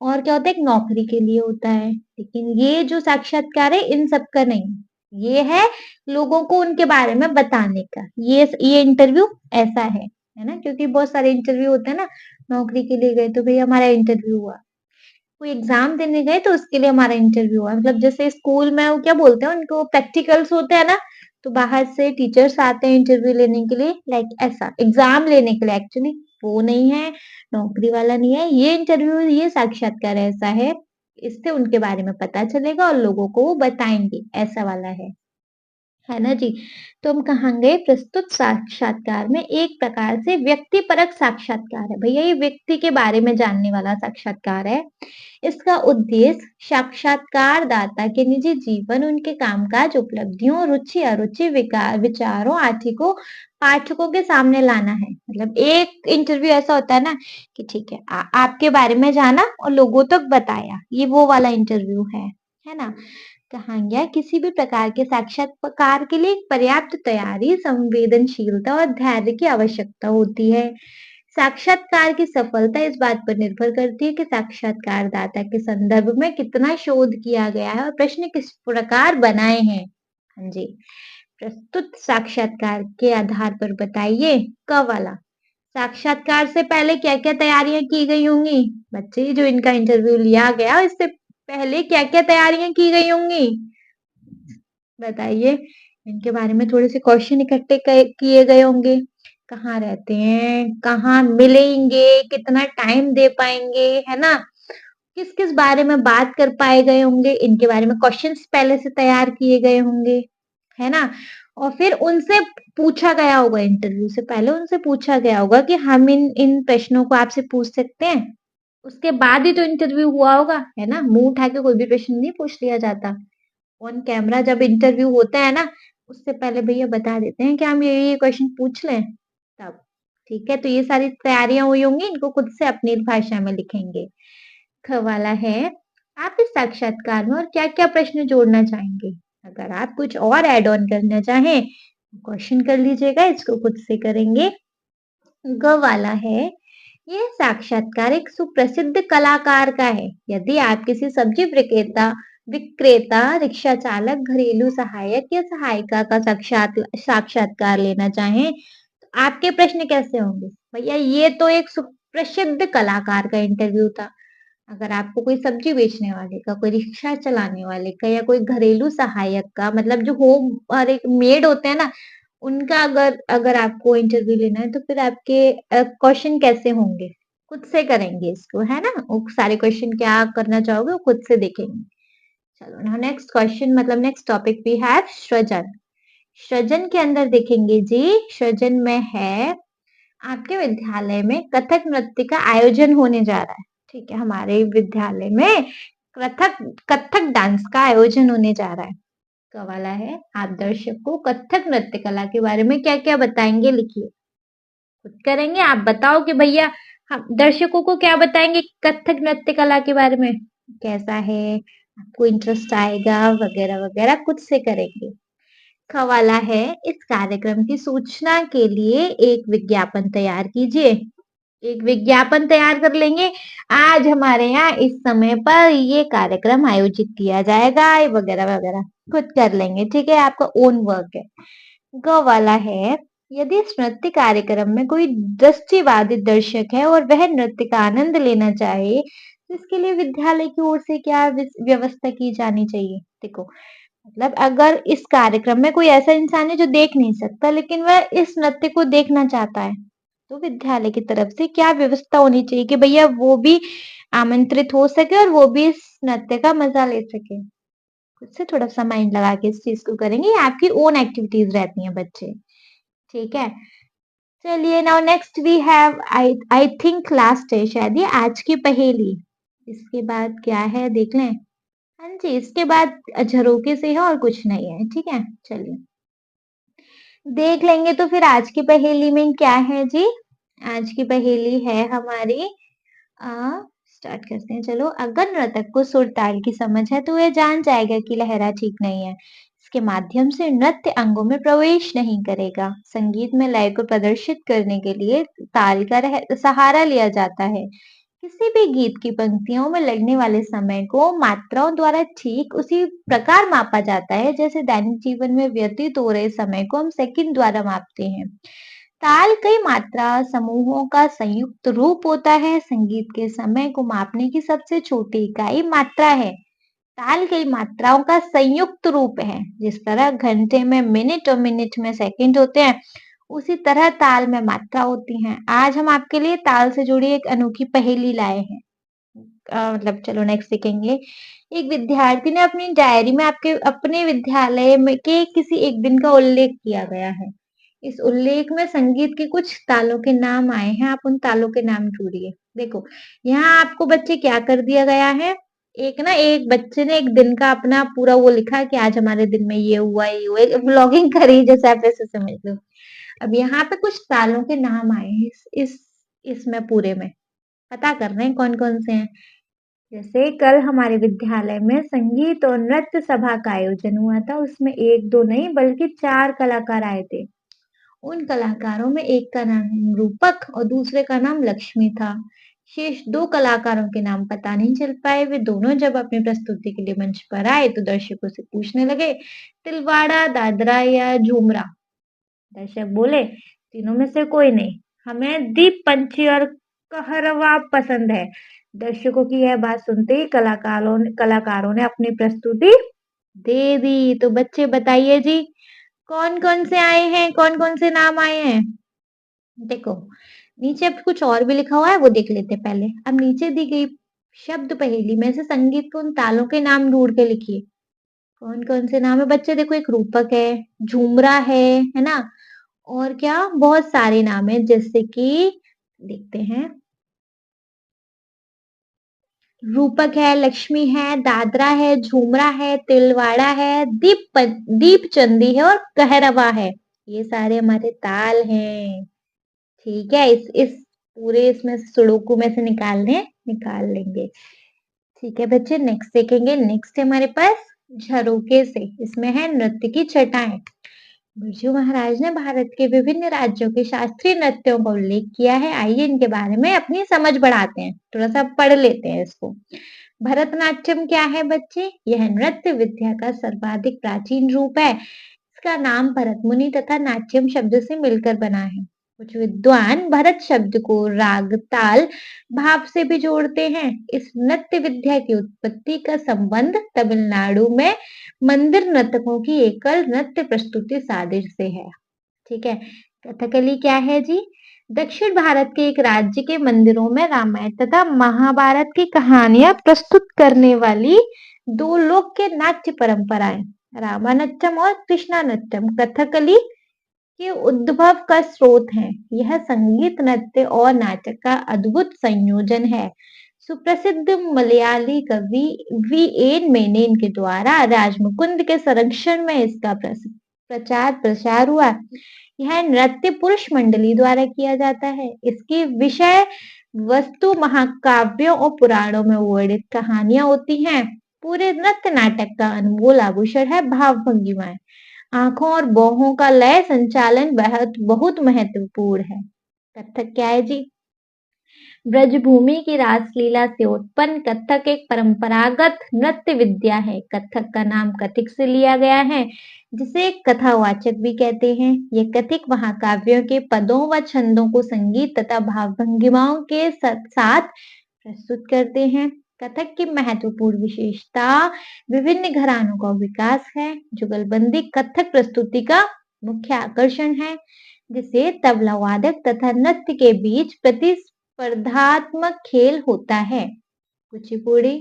और क्या होता है, एक नौकरी के लिए होता है। लेकिन ये जो साक्षात्कार है इन सब का नहीं, ये है लोगों को उनके बारे में बताने का। ये इंटरव्यू ऐसा है ना, क्योंकि बहुत सारे इंटरव्यू होते हैं ना। नौकरी के लिए गए तो भाई हमारा इंटरव्यू हुआ, कोई एग्जाम देने गए तो उसके लिए हमारा इंटरव्यू हुआ। मतलब जैसे स्कूल में वो क्या बोलते हैं उनको, प्रैक्टिकल्स होते हैं ना, तो बाहर से टीचर्स आते हैं इंटरव्यू लेने के लिए, लाइक ऐसा एग्जाम लेने के लिए एक्चुअली। वो नहीं है, नौकरी वाला नहीं है ये इंटरव्यू, ये साक्षात्कार ऐसा है। इससे उनके बारे में पता चलेगा और लोगों को वो बताएंगे, ऐसा वाला है ना जी। तो हम कहेंगे प्रस्तुत साक्षात्कार में एक प्रकार से व्यक्तिपरक साक्षात्कार है। भैया ये व्यक्ति के बारे में जानने वाला साक्षात्कार है। इसका उद्देश्य साक्षात्कारदाता के निजी जीवन, उनके कामकाज, उपलब्धियों, रुचि अरुचि, विचारों आदि को पाठकों के सामने लाना है। मतलब एक इंटरव्यू ऐसा होता है ना कि ठीक है, आपके बारे में जाना और लोगों तक बताया, ये वो वाला इंटरव्यू है ना। कहानियां किसी भी प्रकार के साक्षात्कार के लिए पर्याप्त तैयारी, संवेदनशीलता और धैर्य की आवश्यकता होती है। साक्षात्कार की सफलता इस बात पर निर्भर करती है कि साक्षात्कारदाता के संदर्भ में कितना शोध किया गया है और प्रश्न किस प्रकार बनाए हैं। हाँ जी, प्रस्तुत साक्षात्कार के आधार पर बताइए क वाला साक्षात्कार से पहले क्या-क्या तैयारियां की गई होंगी। बच्चे जो इनका इंटरव्यू लिया गया इससे पहले क्या-क्या तैयारियां की गई होंगी, बताइए। इनके बारे में थोड़े से क्वेश्चन इकट्ठे किए गए होंगे। कहाँ रहते हैं, कहाँ मिलेंगे, कितना टाइम दे पाएंगे, है ना। किस किस बारे में बात कर पाए गए होंगे, इनके बारे में क्वेश्चंस पहले से तैयार किए गए होंगे, है ना। और फिर उनसे पूछा गया होगा, इंटरव्यू से पहले उनसे पूछा गया होगा कि हम इन इन प्रश्नों को आपसे पूछ सकते हैं। उसके बाद ही तो इंटरव्यू हुआ होगा, है ना। मुंह उठा के कोई भी प्रश्न नहीं पूछ लिया जाता। ऑन कैमरा जब इंटरव्यू होता है ना, उससे पहले भैया बता देते हैं कि हम ये क्वेश्चन पूछ लें तब। ठीक है, तो ये सारी तैयारियां हुई होंगी, इनको खुद से अपनी भाषा में लिखेंगे। ख वाला है, आप इस साक्षात्कार में और क्या-क्या प्रश्न जोड़ना चाहेंगे? अगर आप कुछ और ऐड ऑन करना चाहें, क्वेश्चन कर लीजिएगा, इसको खुद से करेंगे। ग वाला है, ये साक्षात्कार एक सुप्रसिद्ध कलाकार का है। यदि आप किसी सब्जी विक्रेता विक्रेता, रिक्शा चालक, घरेलू सहायक या सहायिका का साक्षात्कार लेना चाहें, तो आपके प्रश्न कैसे होंगे? भैया ये तो एक सुप्रसिद्ध कलाकार का इंटरव्यू था। अगर आपको कोई सब्जी बेचने वाले का, कोई रिक्शा चलाने वाले का या कोई घरेलू सहायक का, मतलब जो होम और एक मेड होते हैं ना, उनका अगर अगर आपको इंटरव्यू लेना है तो फिर आपके क्वेश्चन कैसे होंगे? खुद से करेंगे इसको, है ना। वो सारे क्वेश्चन क्या करना चाहोगे वो खुद से देखेंगे। चलो नाउ नेक्स्ट क्वेश्चन, मतलब नेक्स्ट टॉपिक वी हैव सृजन। सृजन के अंदर देखेंगे जी, सृजन में है आपके विद्यालय में कथक नृत्य का आयोजन होने जा रहा है। ठीक है, हमारे विद्यालय में कथक कथक डांस का आयोजन होने जा रहा है। क वाला है, आप दर्शक को कथक नृत्य कला के बारे में क्या-क्या बताएंगे, लिखिए। खुद करेंगे, आप बताओ कि भैया हम दर्शकों को क्या बताएंगे कथक नृत्य कला के बारे में, कैसा है, आपको इंटरेस्ट आएगा वगैरह वगैरह, खुद से करेंगे। ख वाला है, इस कार्यक्रम की सूचना के लिए एक विज्ञापन तैयार कीजिए। एक विज्ञापन तैयार कर लेंगे, आज हमारे यहाँ इस समय पर ये कार्यक्रम आयोजित किया जाएगा वगैरह वगैरह, खुद कर लेंगे। ठीक है, आपका ओन वर्क है। ग वाला है, यदि इस नृत्य कार्यक्रम में कोई दृष्टिबाधित दर्शक है और वह नृत्य का आनंद लेना चाहे, तो इसके लिए विद्यालय की ओर से क्या व्यवस्था की जानी चाहिए। देखो, मतलब अगर इस कार्यक्रम में कोई ऐसा इंसान है जो देख नहीं सकता लेकिन वह इस नृत्य को देखना चाहता है, तो विद्यालय की तरफ से क्या व्यवस्था होनी चाहिए कि भैया वो भी आमंत्रित हो सके और वो भी इस नृत्य का मजा ले सके। खुद से थोड़ा सा माइंड लगा के इस चीज को करेंगे, ये आपकी ओन एक्टिविटीज रहती हैं बच्चे। ठीक है, चलिए now next we have, I think last है शायद ये आज की पहेली। इसके बाद क्या है देख लें। हाँ जी, इसके बाद झरोके से है और कुछ नहीं है। ठीक है, चलिए देख लेंगे। तो फिर आज की पहेली में क्या है जी, आज की पहेली है हमारी, स्टार्ट करते हैं। चलो, अगर नर्तक को सुर ताल की समझ है तो वह जान जाएगा कि लहरा ठीक नहीं है। इसके माध्यम से नृत्य अंगों में प्रवेश नहीं करेगा। संगीत में लय को प्रदर्शित करने के लिए ताल का सहारा लिया जाता है। किसी भी गीत की पंक्तियों में लगने वाले समय को मात्राओं द्वारा ठीक उसी प्रकार मापा जाता है जैसे दैनिक जीवन में व्यतीत हो रहे समय को हम सेकंड द्वारा मापते हैं। ताल कई मात्रा समूहों का संयुक्त रूप होता है। संगीत के समय को मापने की सबसे छोटी इकाई मात्रा है। ताल कई मात्राओं का संयुक्त रूप है। जिस तरह घंटे में मिनट और मिनट में सेकंड होते हैं, उसी तरह ताल में मात्रा होती हैं। आज हम आपके लिए ताल से जुड़ी एक अनोखी पहेली लाए हैं। मतलब चलो नेक्स्ट सीखेंगे। एक विद्यार्थी ने अपनी डायरी में आपके अपने विद्यालय में के किसी एक दिन का उल्लेख किया गया है। इस उल्लेख में संगीत के कुछ तालों के नाम आए हैं। आप उन तालों के नाम ढूंढिए। देखो, यहाँ आपको बच्चे क्या कर दिया गया है। एक बच्चे ने एक दिन का अपना पूरा वो लिखा कि आज हमारे दिन में ये हुआ, ये हुआ, व्लॉगिंग करी, जैसे आप ऐसे समझ लो। अब यहाँ पे कुछ तालों के नाम आए हैं इसमें पूरे में। पता कर रहे हैं कौन कौन से हैं। जैसे कल हमारे विद्यालय में संगीत और नृत्य सभा का आयोजन हुआ था। उसमें एक दो नहीं बल्कि 4 कलाकार आए थे। उन कलाकारों में एक का नाम रूपक और दूसरे का नाम लक्ष्मी था। शेष 2 कलाकारों के नाम पता नहीं चल पाए। वे दोनों जब अपनी प्रस्तुति के लिए मंच पर आए तो दर्शकों से पूछने लगे, तिलवाड़ा, दादरा या झूमरा। दर्शक बोले, तीनों में से कोई नहीं, हमें दीप पंछी और कहरवा पसंद है। दर्शकों की यह बात सुनते ही कलाकारों ने अपनी प्रस्तुति दे दी। तो बच्चे बताइए जी, कौन कौन से आए हैं, कौन कौन से नाम आए हैं। देखो, नीचे अब कुछ और भी लिखा हुआ है, वो देख लेते हैं पहले। अब नीचे दी गई शब्द पहेली में से संगीत के उन तालों के नाम ढूंढ के लिखिए। कौन कौन से नाम है बच्चे। देखो, एक रूपक है, झूमरा है ना, और क्या बहुत सारे नाम है, जैसे कि देखते हैं, रूपक है, लक्ष्मी है, दादरा है, झूमरा है, तिलवाड़ा है, दीप चंदी है और कहरवा है। ये सारे हमारे ताल हैं। ठीक है, इस पूरे इसमें सुडोकू में से निकाल लेंगे। ठीक है बच्चे, नेक्स्ट देखेंगे। नेक्स्ट है हमारे पास झरोके से। इसमें है नृत्य की छटाएं। बिरजू महाराज ने भारत के विभिन्न राज्यों के शास्त्रीय नृत्यों का उल्लेख किया है। आइए इनके बारे में अपनी समझ बढ़ाते हैं, थोड़ा सा पढ़ लेते हैं इसको। भरतनाट्यम क्या है बच्चे। यह नृत्य विद्या का सर्वाधिक प्राचीन रूप है। इसका नाम भरत मुनि तथा नाट्यम शब्द से मिलकर बना है। कुछ विद्वान भरत शब्द को राग, ताल, भाव से भी जोड़ते हैं। इस नृत्य विद्या की उत्पत्ति का संबंध तमिलनाडु में मंदिर नर्तकों की एकल नृत्य प्रस्तुति साजिश से है। ठीक है, कथकली क्या है जी। दक्षिण भारत के एक राज्य के मंदिरों में रामायण तथा महाभारत की कहानियां प्रस्तुत करने वाली 2 लोक के नाट्य परंपराएं रामानट्टम और कृष्णानट्टम कथकली के उद्भव का स्रोत है। यह संगीत, नृत्य और नाटक का अद्भुत संयोजन है। सुप्रसिद्ध मलयाली कवि वी.एन. मेनन के द्वारा राजमुकुंद के संरक्षण में इसका प्रचार प्रसार हुआ। यह नृत्य पुरुष मंडली द्वारा किया जाता है। इसकी विषय वस्तु महाकाव्यों और पुराणों में वर्णित कहानियां होती हैं। पूरे नृत्य नाटक का अनमोल आभूषण है भाव भंगिमाएं। आंखों और बाहों का लय संचालन बहुत महत्वपूर्ण है। कथक क्या है जी। ब्रजभूमि की रासलीला से उत्पन्न कथक एक परंपरागत नृत्य विद्या है। कथक का नाम कथिक से लिया गया है, जिसे कथावाचक भी कहते हैं। ये कथिक महाकाव्यों के पदों व छंदों को संगीत तथा भाव भंगिमाओं के साथ प्रस्तुत करते हैं। कथक की महत्वपूर्ण विशेषता विभिन्न घरानों का विकास है। जुगलबंदी कथक प्रस्तुति का मुख्य आकर्षण है, जिसे तबला वादक तथा नृत्य के बीच प्रतिस्पर्धात्मक खेल होता है। कुचिपुड़ी।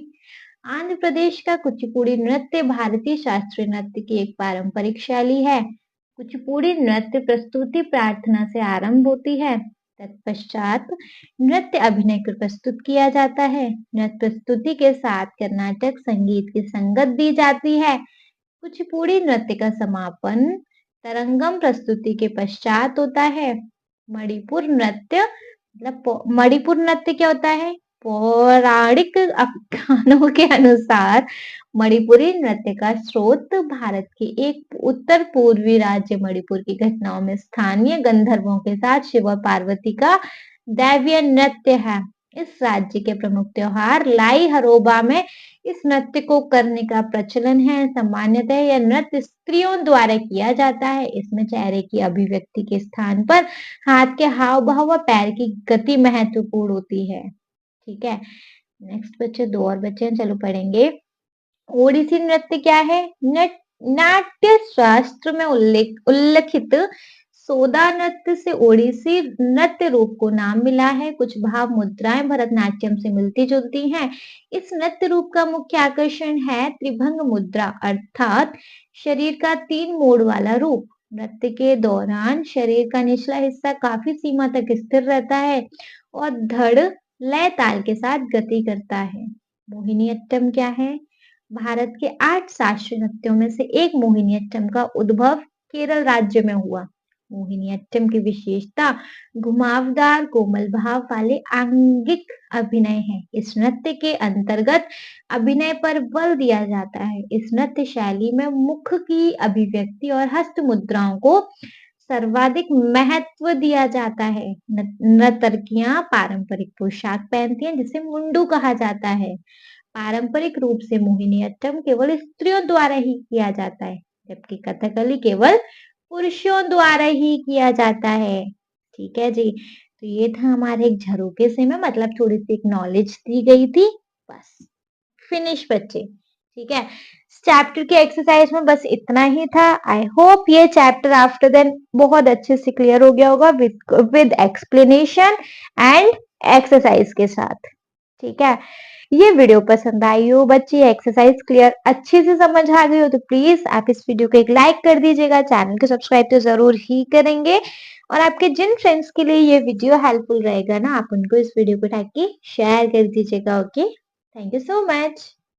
आंध्र प्रदेश का कुचिपुड़ी नृत्य भारतीय शास्त्रीय नृत्य की एक पारंपरिक शैली है। कुचिपुड़ी नृत्य प्रस्तुति प्रार्थना से आरंभ होती है। तत्पश्चात नृत्य अभिनय कर प्रस्तुत किया जाता है। नृत्य प्रस्तुति के साथ कर्नाटक संगीत की संगत दी जाती है। कुचिपुड़ी नृत्य का समापन तरंगम प्रस्तुति के पश्चात होता है। मणिपुर नृत्य मणिपुर नृत्य क्या होता है। पौराणिक आख्यानों के अनुसार मणिपुरी नृत्य का स्रोत भारत के एक उत्तर पूर्वी राज्य मणिपुर की घटनाओं में स्थानीय गंधर्वों के साथ शिव और पार्वती का दैवीय नृत्य है। इस राज्य के प्रमुख त्योहार लाई हरोबा में इस नृत्य को करने का प्रचलन है। सामान्यतः यह नृत्य स्त्रियों द्वारा किया जाता है। इसमें चेहरे की अभिव्यक्ति के स्थान पर हाथ के हाव भाव व पैर की गति महत्वपूर्ण होती है। ठीक है, नेक्स्ट बच्चे, दो और बच्चे हैं, चलो पढ़ेंगे। ओडिसी नृत्य क्या है? नाट्य शास्त्र में उल्लिखित सोदा नृत्य से ओडिसी नृत्य रूप को नाम मिला है। कुछ भाव मुद्राएं भरतनाट्यम से मिलती जुलती हैं। इस नृत्य रूप का मुख्य आकर्षण है त्रिभंग मुद्रा, अर्थात शरीर का 3 मोड़ वाला रूप। नृत्य के दौरान शरीर का निचला हिस्सा काफी सीमा तक स्थिर रहता है और धड़ लय ताल के साथ गति करता है। मोहिनीअट्टम क्या है? भारत के 8 शास्त्रीय नृत्यों में से एक मोहिनीअट्टम का उद्भव केरल राज्य में हुआ। मोहिनीअट्टम की विशेषता घुमावदार कोमल भाव वाले आंगिक अभिनय है। इस नृत्य के अंतर्गत अभिनय पर बल दिया जाता है। इस नृत्य शैली में मुख की अभिव्यक्ति और हस्त मुद्राओं को सर्वाधिक महत्व दिया जाता है। नर्तकियां पारंपरिक पोशाक पहनती हैं जिसे मुंडू कहा जाता है। पारंपरिक रूप से मोहिनीअट्टम केवल स्त्रियों द्वारा ही किया जाता है, जबकि कथकली केवल पुरुषों द्वारा ही किया जाता है। ठीक है जी, तो ये था हमारे एक झरोके से में, मतलब थोड़ी सी एक नॉलेज दी गई थी। बस फिनिश बच्चे। ठीक है, चैप्टर के एक्सरसाइज में बस इतना ही था। आई होप ये चैप्टर आफ्टर देन बहुत अच्छे से क्लियर हो गया होगा विद एक्सप्लेनेशन एंड एक्सरसाइज के साथ। ठीक है, ये वीडियो पसंद आई हो, बच्चे एक्सरसाइज क्लियर अच्छे से समझ आ गई हो तो प्लीज आप इस वीडियो को एक लाइक कर दीजिएगा। चैनल को सब्सक्राइब तो जरूर ही करेंगे और आपके जिन फ्रेंड्स के लिए ये वीडियो हेल्पफुल रहेगा ना, आप उनको इस वीडियो को उठा के शेयर कर दीजिएगा। Okay, thank you so much.